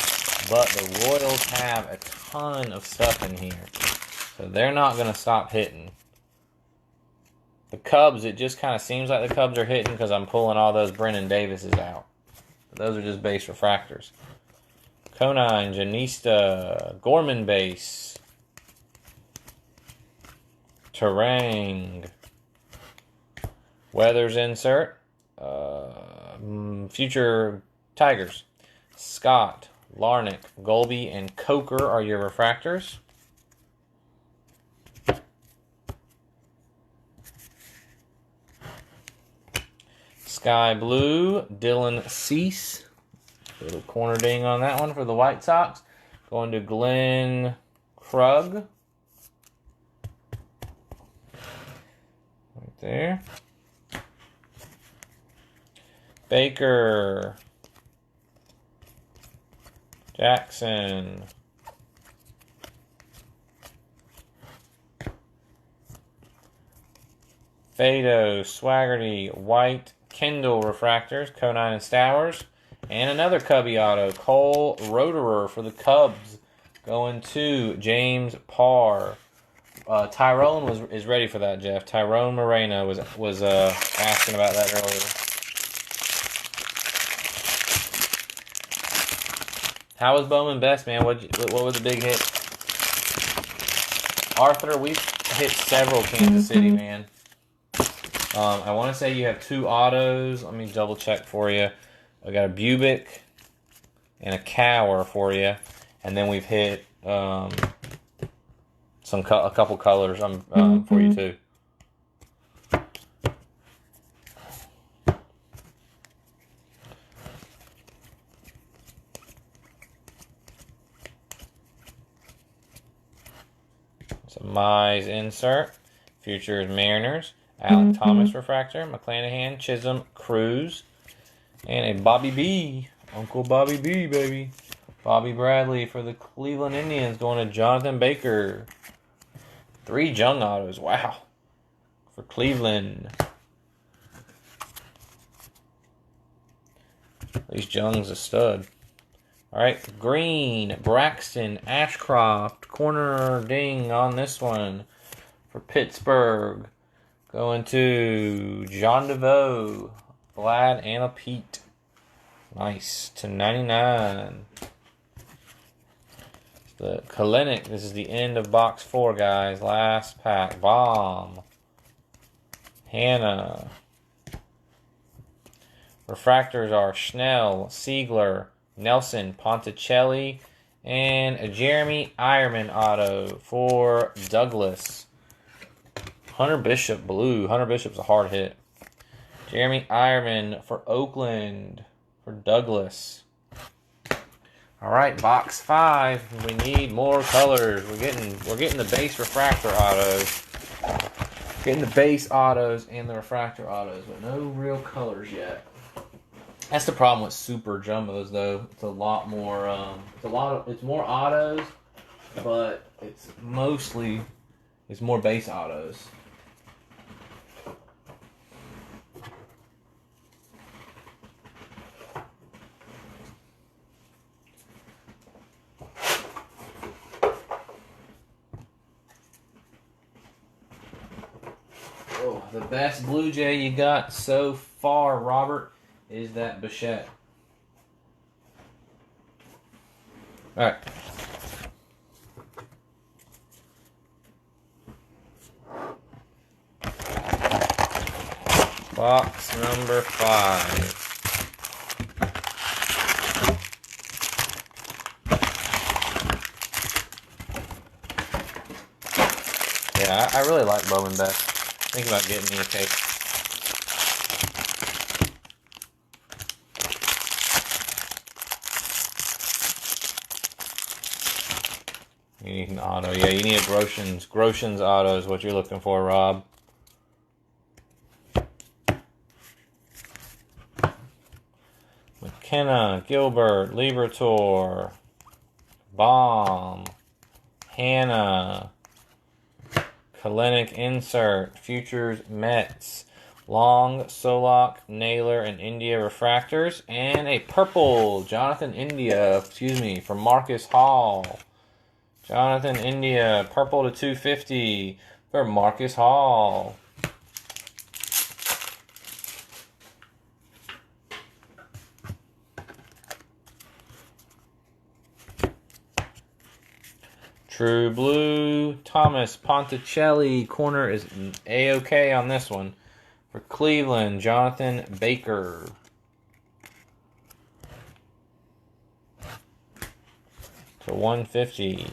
but the Royals have a ton of stuff in here. So they're not going to stop hitting. The Cubs, it just kind of seems like the Cubs are hitting because I'm pulling all those Brennan Davises out. But those are just base refractors. Conine, Janista, Gorman base. Terang. Weathers insert. Future Tigers. Scott, Larnick, Golby, and Coker are your refractors. Sky Blue, Dylan Cease. Little corner ding on that one for the White Sox. Going to Glenn Krug. Right there. Baker. Jackson. Fado, Swaggerty, White, Kendall refractors, Conine and Stowers, and another Cubby auto, Cole Roederer for the Cubs, going to James Parr. Tyrone is ready for that, Jeff. Tyrone Moreno was asking about that earlier. How was Bowman best, man? What was the big hit? Arthur, we've hit several Kansas City, man. I want to say you have two autos. Let me double check for you. I got a Bubic and a Cower for you. And then we've hit a couple colors for you too. So Mize insert, Futures Mariners, Alec Thomas refractor, McClanahan, Chisholm, Cruz, and a Bobby B. Uncle Bobby B, baby. Bobby Bradley for the Cleveland Indians going to Jonathan Baker. 3 Jung autos, wow. For Cleveland. At least Jung's a stud. Alright, green, Braxton, Ashcroft, corner ding on this one for Pittsburgh. Going to John DeVoe, Vlad, and a Pete. Nice, to 99. The Kalenic, this is the end of box 4, guys. Last pack. Bomb. Hannah. Refractors are Schnell, Siegler, Nelson, Ponticelli, and a Jeremy Ironman auto for Douglas. Hunter Bishop blue. Hunter Bishop's a hard hit. Jeremy Ironman for Oakland for Douglas. All right, box 5. We need more colors. We're getting the base refractor autos. Getting the base autos and the refractor autos, but no real colors yet. That's the problem with super jumbos, though. It's a lot more. It's more autos, but it's more base autos. Oh, the best Blue Jay you got so far, Robert, is that Bichette. All right. Box number 5. Yeah, I really like Bowman best. Think about getting me a case. You need an auto. Yeah, you need a Groshans. Groshans auto is what you're looking for, Rob. McKenna, Gilbert, Libertor, Bomb, Hannah, Kalenic insert, Futures Mets, Long, Solak, Naylor, and India refractors, and a purple Jonathan India, for Marcus Hall. Jonathan India, purple to 250 for Marcus Hall. True Blue, Thomas Ponticelli. Corner is A-OK on this one. For Cleveland, Jonathan Baker. To 150.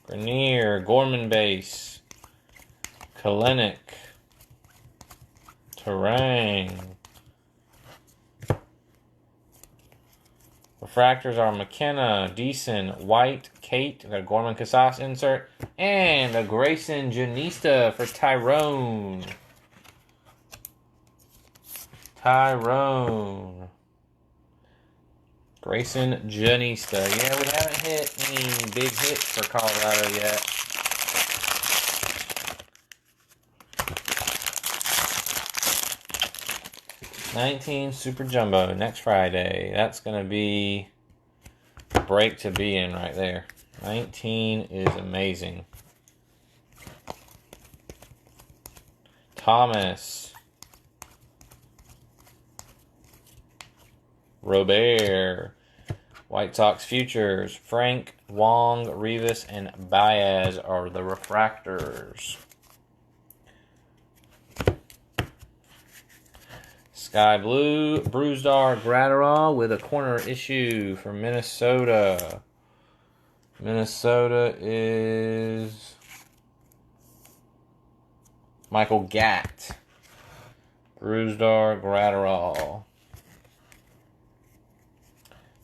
Grenier, Gorman base. Kalenic. Terang. Refractors are McKenna, Deason, White, Kate. We've got a Gorman Casas insert. And a Grayson Janista for Tyrone. Grayson Janista. Yeah, we haven't hit any big hits for Colorado yet. $19 Super Jumbo next Friday. That's going to be a break to be in right there. 19 is amazing. Thomas. Robert. White Sox Futures. Frank, Wong, Rivas, and Baez are the refractors. Sky Blue, Bruisdar Gratterall with a corner issue for Minnesota. Minnesota is Michael Gatt. Bruisdar Gratterall.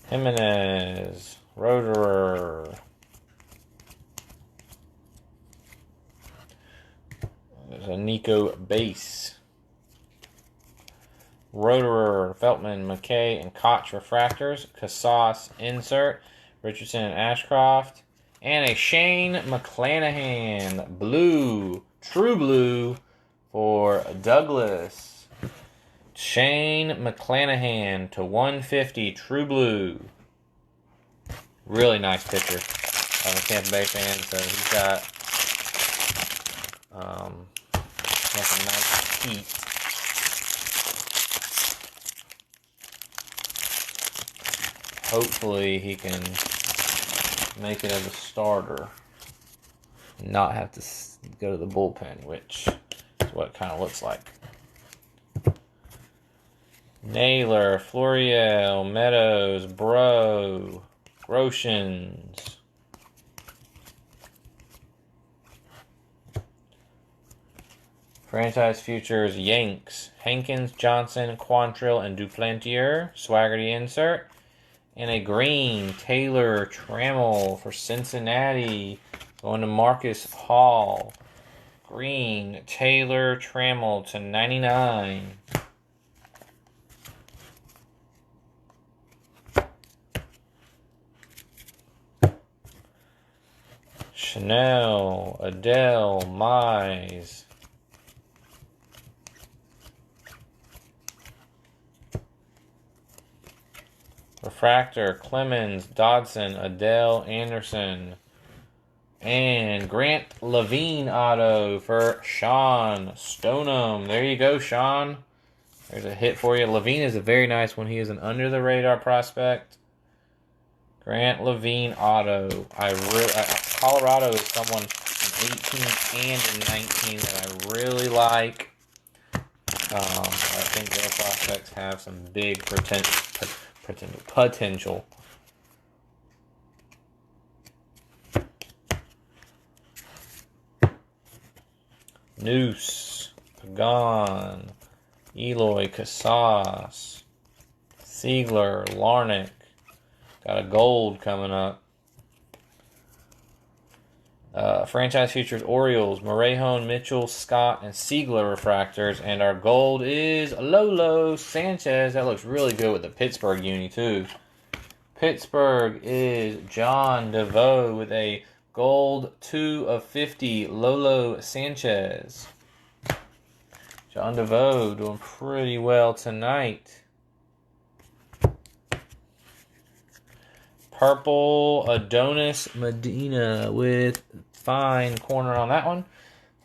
Jimenez, Roderer. There's a Nico base. Roderer, Feltman, McKay, and Koch refractors. Casas insert. Richardson and Ashcroft. And a Shane McClanahan blue, true blue for Douglas. Shane McClanahan to 150, true blue. Really nice pitcher. I'm a Tampa Bay fan, so he's got some nice heat. Hopefully he can make it as a starter. Not have to go to the bullpen, which is what it kind of looks like. Naylor, Florial, Meadows, Bro, Groshans. Franchise futures, Yanks, Hankins, Johnson, Quantrill, and Duplantier. Swaggerty insert. And a green, Taylor Trammell for Cincinnati. Going to Marcus Hall. Green, Taylor Trammell to 99. Chanel, Adele, Mize. Refractor, Clemens, Dodson, Adele, Anderson. And Grant Levine auto for Sean Stoneham. There you go, Sean. There's a hit for you. Levine is a very nice one. He is an under-the-radar prospect. Grant Levine auto. Colorado is someone in 18 and in 19 that I really like. I think their prospects have some big potential. Noose, Pagan, Eloy, Casas, Siegler, Larnick. Got a gold coming up. Franchise futures, Orioles, Morejón, Mitchell, Scott, and Siegler refractors. And our gold is Lolo Sanchez. That looks really good with the Pittsburgh uni, too. Pittsburgh is John DeVoe with a gold 2 of 50, Lolo Sanchez. John DeVoe doing pretty well tonight. Purple Adonis Medina with fine corner on that one.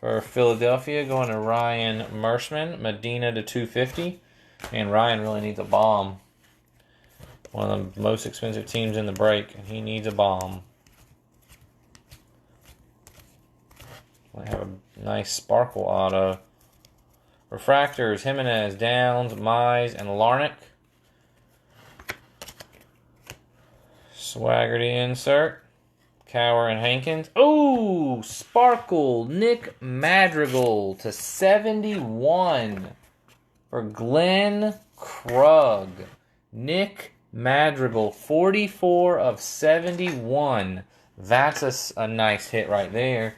For Philadelphia, going to Ryan Merschman. Medina to 250. And Ryan really needs a bomb. One of the most expensive teams in the break, and he needs a bomb. Might have a nice sparkle auto. Refractors, Jimenez, Downs, Mize, and Larnick. Swaggerty insert. Cower and Hankins. Oh, sparkle. Nick Madrigal to 71 for Glenn Krug. Nick Madrigal, 44 of 71. That's a nice hit right there.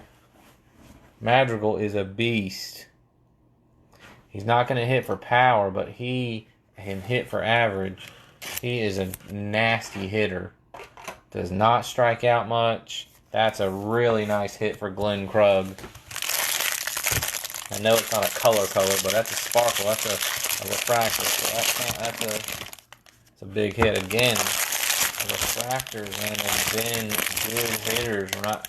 Madrigal is a beast. He's not going to hit for power, but he can hit for average. He is a nasty hitter. Does not strike out much. That's a really nice hit for Glenn Krug. I know it's not a color, but that's a sparkle. That's a refractor. So that's a big hit again. The refractors, man, have been good hitters. I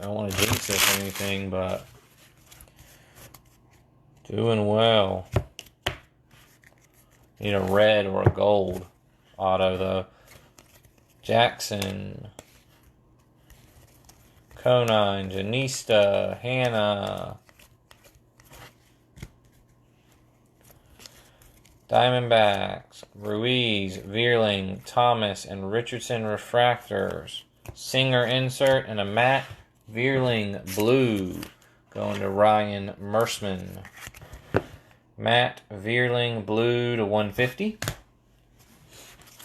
don't want to jinx this or anything, but doing well. Need a red or a gold auto, though. Jackson, Conine, Janista, Hannah. Diamondbacks, Ruiz, Veerling, Thomas, and Richardson refractors. Singer insert and a matte Veerling blue going to Ryan Mersman. Matte Veerling blue to 150.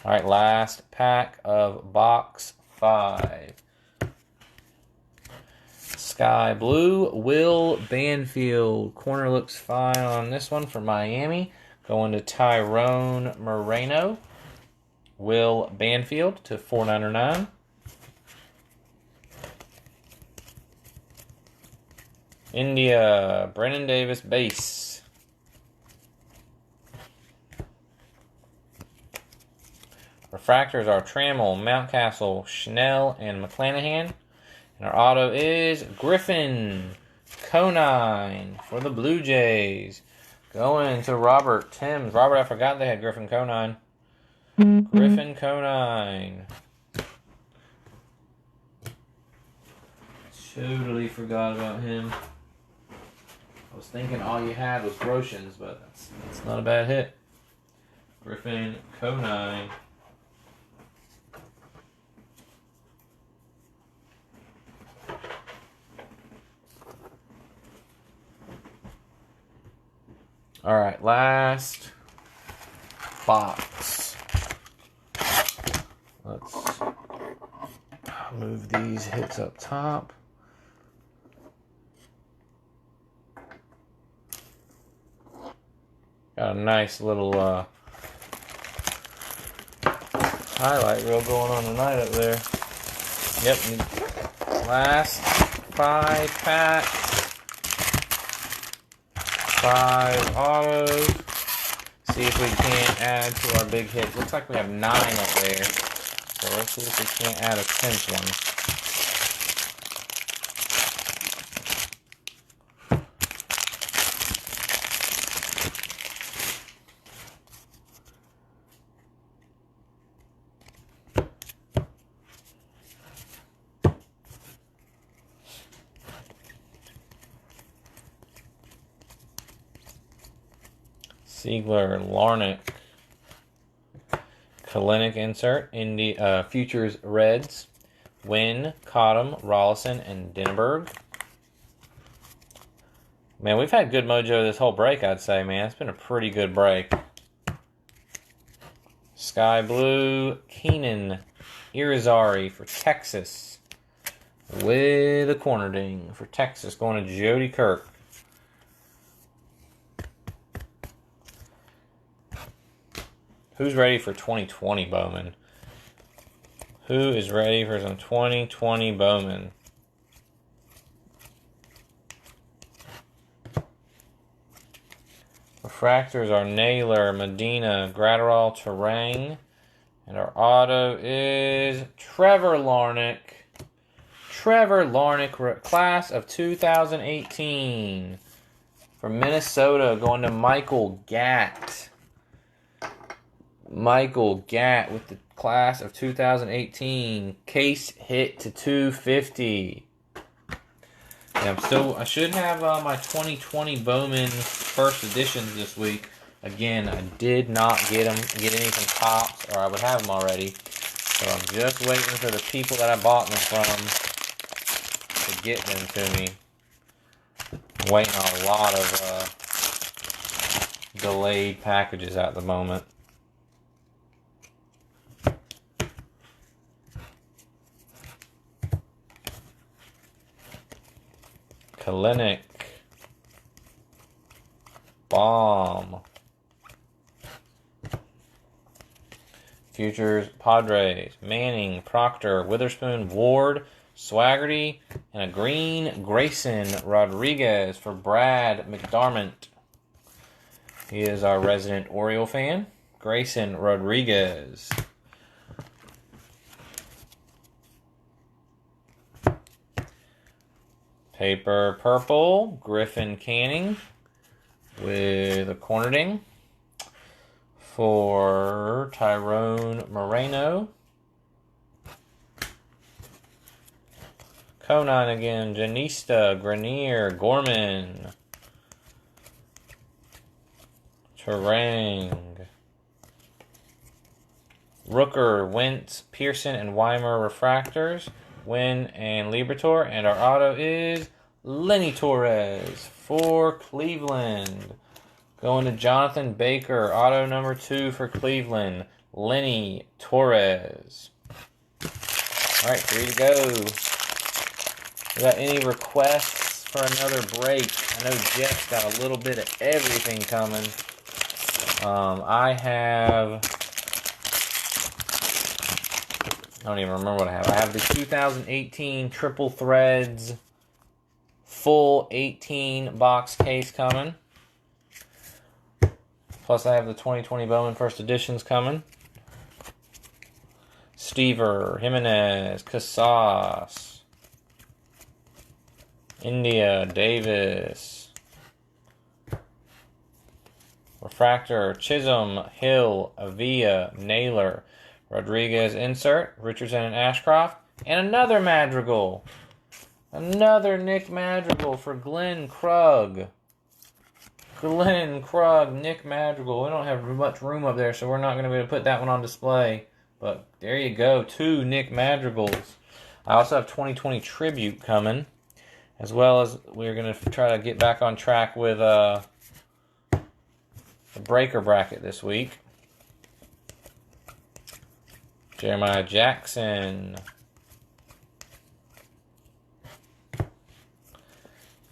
All right, last pack of box 5. Sky blue, Will Banfield. Corner looks fine on this one for Miami. Going to Tyrone Moreno. Will Banfield to $4.99. India, Brennan Davis base. Refractors are Trammell, Mountcastle, Schnell, and McClanahan. And our auto is Griffin Conine for the Blue Jays. Going to Robert Timms. Robert, I forgot they had Griffin Conine. Griffin Conine. Totally forgot about him. I was thinking all you had was Groshans, but that's not a bad hit. Griffin Conine. All right, last box. Let's move these hits up top. Got a nice little highlight reel going on tonight up there. Yep, last 5 packs. 5 autos. See if we can't add to our big hit. Looks like we have 9 up there. So let's see if we can't add a 10th one. Siegler, Larnick, Kalinick insert, Futures Reds, Wynn, Cottom, Rollison, and Dinneberg. Man, we've had good mojo this whole break, I'd say, man. It's been a pretty good break. Sky Blue, Keenan, Irizarry for Texas. With a corner ding for Texas, going to Jody Kirk. Who's ready for 2020 Bowman? Who is ready for some 2020 Bowman? Refractors are Naylor, Medina, Gratterall, Terang. And our auto is Trevor Larnick. Trevor Larnick, class of 2018. From Minnesota, going to Michael Gatt. Michael Gatt with the class of 2018. Case hit to 250. Yeah, I should have my 2020 Bowman first editions this week. Again, I did not get any from Topps, or I would have them already. So I'm just waiting for the people that I bought them from to get them to me. I'm waiting on a lot of delayed packages at the moment. Kalinick, Bomb, Futures, Padres, Manning, Proctor, Witherspoon, Ward, Swaggerty, and a green Grayson Rodriguez for Brad McDermott. He is our resident Oriole fan. Grayson Rodriguez. Paper purple, Griffin Canning with a corner ding for Tyrone Moreno. Conine again, Janista, Grenier, Gorman. Terang. Rooker, Wentz, Pearson, and Weimer refractors. Wynn and Liberatore. And our auto is Lenny Torres for Cleveland. Going to Jonathan Baker. Auto number 2 for Cleveland. Lenny Torres. Alright, 3 to go. We got any requests for another break? I know Jeff's got a little bit of everything coming. I don't even remember what I have. I have the 2018 Triple Threads full 18 box case coming. Plus I have the 2020 Bowman First Editions coming. Stever, Jimenez, Casas, India, Davis, Refractor, Chisholm, Hill, Avila, Naylor, Rodriguez insert, Richardson and Ashcroft, and another Madrigal. Another Nick Madrigal for Glenn Krug. Glenn Krug, Nick Madrigal. We don't have much room up there, so we're not going to be able to put that one on display. But there you go, 2 Nick Madrigals. I also have 2020 Tribute coming, as well as we're going to try to get back on track with the breaker bracket this week. Jeremiah Jackson.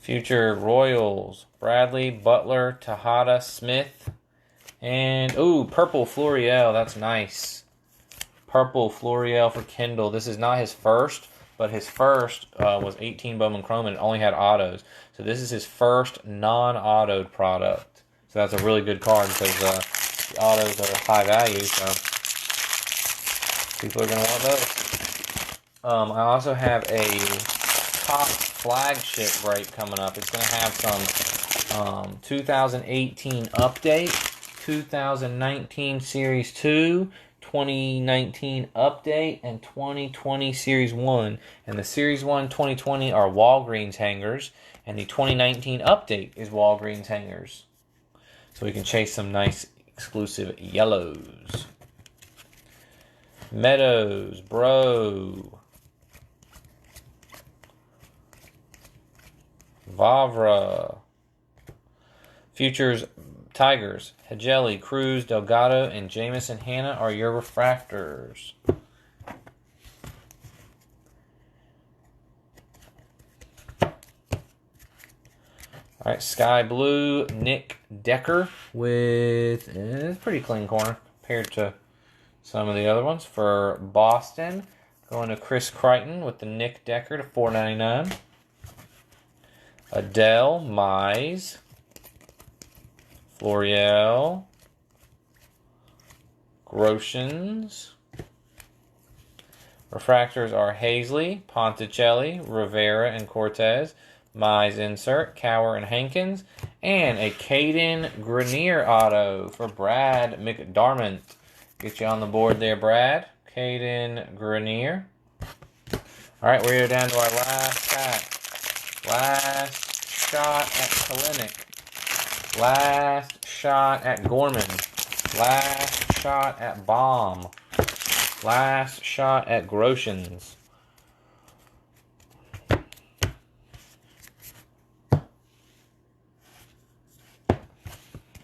Future Royals. Bradley, Butler, Tejada, Smith. And, ooh, purple Florial. That's nice. Purple Florial for Kendall. This is not his first, but his first was 18 Bowman Chrome and it only had autos. So this is his first non-autoed product. So that's a really good card because the autos are high value, so people are going to want those. I also have a top flagship break coming up. It's going to have some 2018 update, 2019 Series 2, 2019 update, and 2020 Series 1. And the Series 1 2020 are Walgreens hangers, and the 2019 update is Walgreens hangers. So we can chase some nice exclusive yellows. Meadows, Bro, Vavra, Futures, Tigers, Hegeli, Cruz, Delgado, and Jamison Hanna are your refractors. All right, Sky Blue, Nick Decker with it's pretty clean corner compared to some of the other ones for Boston. Going to Chris Crichton with the Nick Decker to $4.99. Adele, Mize, Florial, Groshans. Refractors are Hazley, Ponticelli, Rivera, and Cortez. Mize insert, Cower and Hankins. And a Caden Grenier auto for Brad McDarmont. Get you on the board there, Brad. Caden Grenier. Alright, we're down to our last pack. Last shot at Kalinick. Last shot at Gorman. Last shot at Baum. Last shot at Groshans.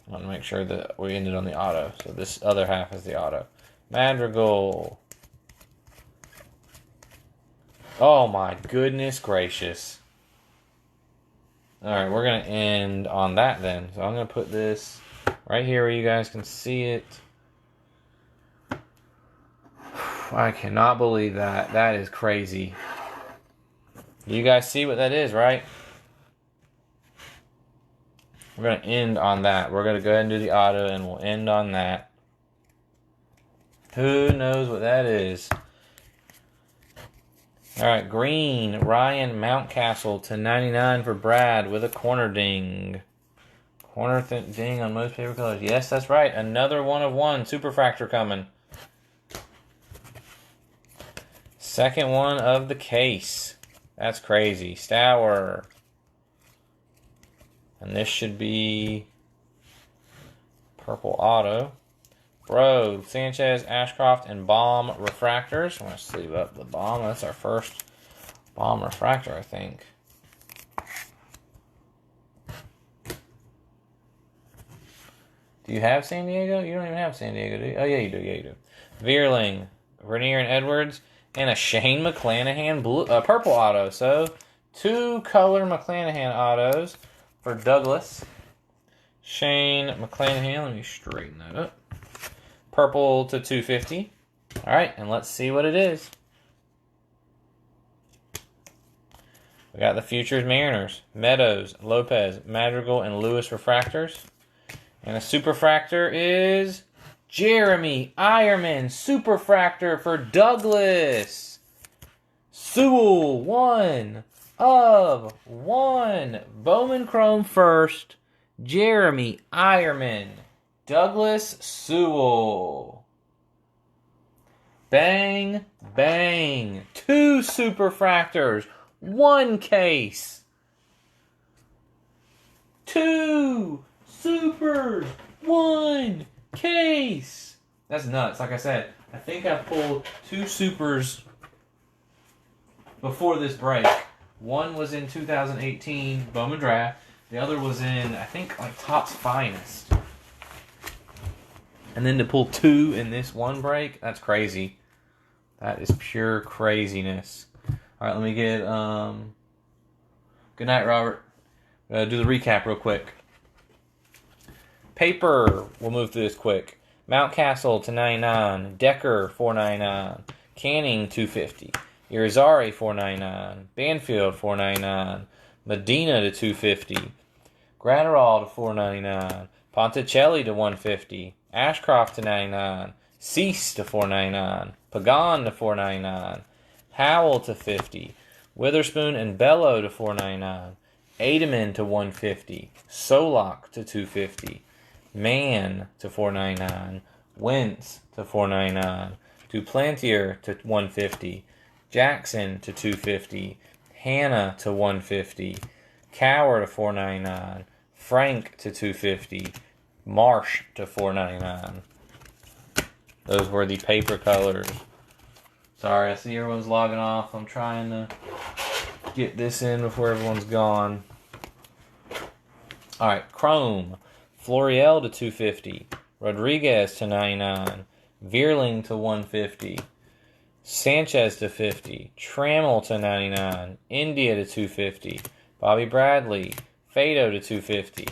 I want to make sure that we ended on the auto. So this other half is the auto. Madrigal. Oh my goodness gracious. Alright, we're going to end on that then. So I'm going to put this right here where you guys can see it. I cannot believe that. That is crazy. You guys see what that is, right? We're going to end on that. We're going to go ahead and do the auto, and we'll end on that. Who knows what that is? All right, green, Ryan Mountcastle to 99 for Brad with a corner ding. Corner ding on most favorite colors. Yes, that's right. Another 1 of 1 Superfractor coming. Second one of the case. That's crazy. Stour. And this should be Purple auto. Bro, Sanchez, Ashcroft, and Bomb refractors. I'm going to sleeve up the Bomb. That's our first Bomb refractor, I think. Do you have San Diego? You don't even have San Diego, do you? Oh, yeah, you do. Yeah, you do. Veerling, Vernier and Edwards, and a Shane McClanahan purple auto. So, 2 color McClanahan autos for Douglas. Shane McClanahan. Let me straighten that up. Purple to 250. All right, and let's see what it is. We got the Futures Mariners, Meadows, Lopez, Madrigal, and Lewis refractors. And a superfractor is Jeremy Ironman, superfractor for Douglas. Sewell, 1 of 1. Bowman Chrome first. Jeremy Ironman. Douglas Sewell. Bang, bang. 2 superfractors. 1 case. 2 supers. 1 case. That's nuts. Like I said, I think I pulled 2 supers before this break. One was in 2018 Bowman Draft. The other was in, I think, like Topps Finest. And then to pull 2 in this one break, that's crazy. That is pure craziness. All right, let me get, good night, Robert. Do the recap real quick. Paper, we'll move through this quick. Mountcastle to 99. Decker, 499. Canning, 250. Irizarry, 499. Banfield, 499. Medina to 250. Gratterall to 499. Ponticelli to 150. Ashcroft to 99. Cease to 499. Pagan to 499. Howell to 50. Witherspoon and Bello to 499. Ademan to 150. Solak to 250. Mann to 499. Wentz to 499. Duplantier to 150. Jackson to 250. Hanna to 150. Cower to 499. Frank to 250. Marsh to 499. Those were the paper colors. Sorry, I see everyone's logging off. I'm trying to get this in before everyone's gone. Alright, Chrome. Florial to 250. Rodriguez to 99. Veerling to 150. Sanchez to 50. Trammell to 99. India to 250. Bobby Bradley. Fado to 250.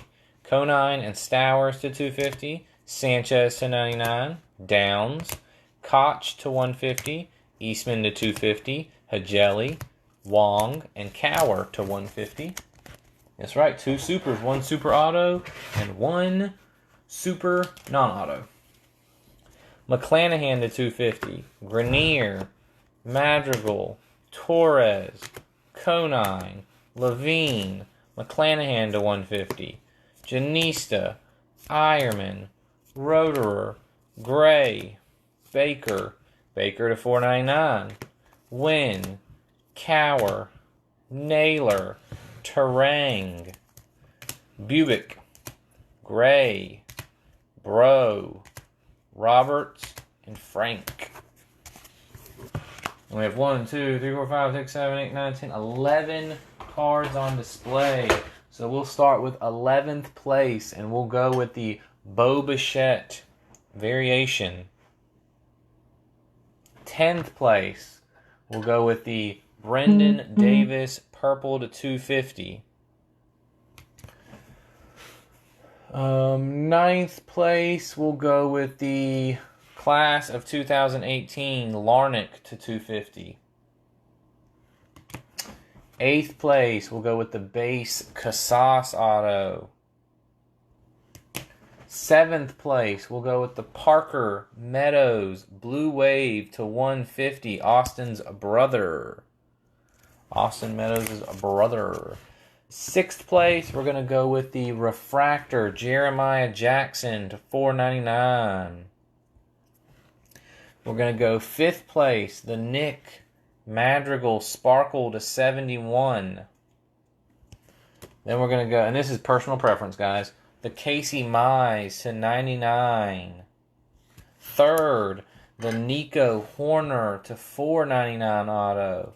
Conine and Stowers to 250. Sanchez to 99. Downs. Koch to 150. Eastman to 250. Hajeli. Wong and Cower to 150. That's right, 2 supers, 1 super auto and 1 super non-auto. McClanahan to 250. Grenier. Madrigal. Torres. Conine. Levine. McClanahan to 150. Janista. Ironman. Roederer. Gray. Baker. Baker to 499. Wynn. Cower. Naylor. Terang. Bubick. Gray. Bro. Roberts. And Frank. And we have 1, 2, 3, 4, 5, 6, 7, 8, 9, 10, 11 cards on display. So we'll start with 11th place, and we'll go with the Bo Bichette variation. 10th place, we'll go with the Brendan Davis purple to 250. 9th place, we'll go with the class of 2018 Larnick to 250. 8th place, we'll go with the base Casas auto. 7th place, we'll go with the Parker Meadows Blue Wave to 150. Austin's brother. Austin Meadows' brother. 6th place, we're going to go with the Refractor Jeremiah Jackson to 499. We're going to go 5th place, the Nick Madrigal Sparkle to 71. Then we're going to go, and this is personal preference, guys. the Casey Mize to 99. Third, the Nico Horner to 499 auto.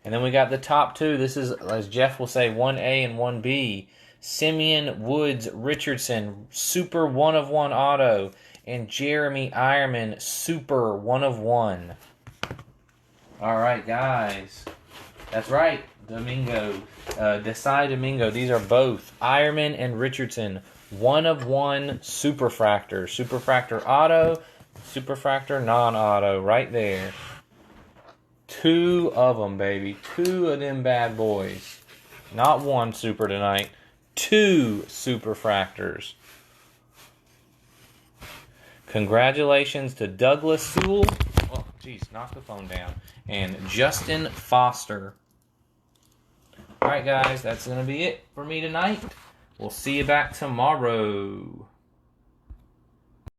And then we got the top two. This is, as Jeff will say, 1A and 1B. Simeon Woods Richardson, Super 1/1 auto. And Jeremy Ironman, Super 1/1. All right, guys. That's right. Domingo. Desai Domingo. These are both Ironman and Richardson. 1/1 Superfractor. Superfractor auto. Superfractor non-auto. Right there. 2 of them, baby. 2 of them bad boys. Not 1 super tonight. 2 Superfractors. Congratulations to Douglas Sewell. Oh, geez, knock the phone down. And Justin Foster. Alright, guys, that's going to be it for me tonight. We'll see you back tomorrow.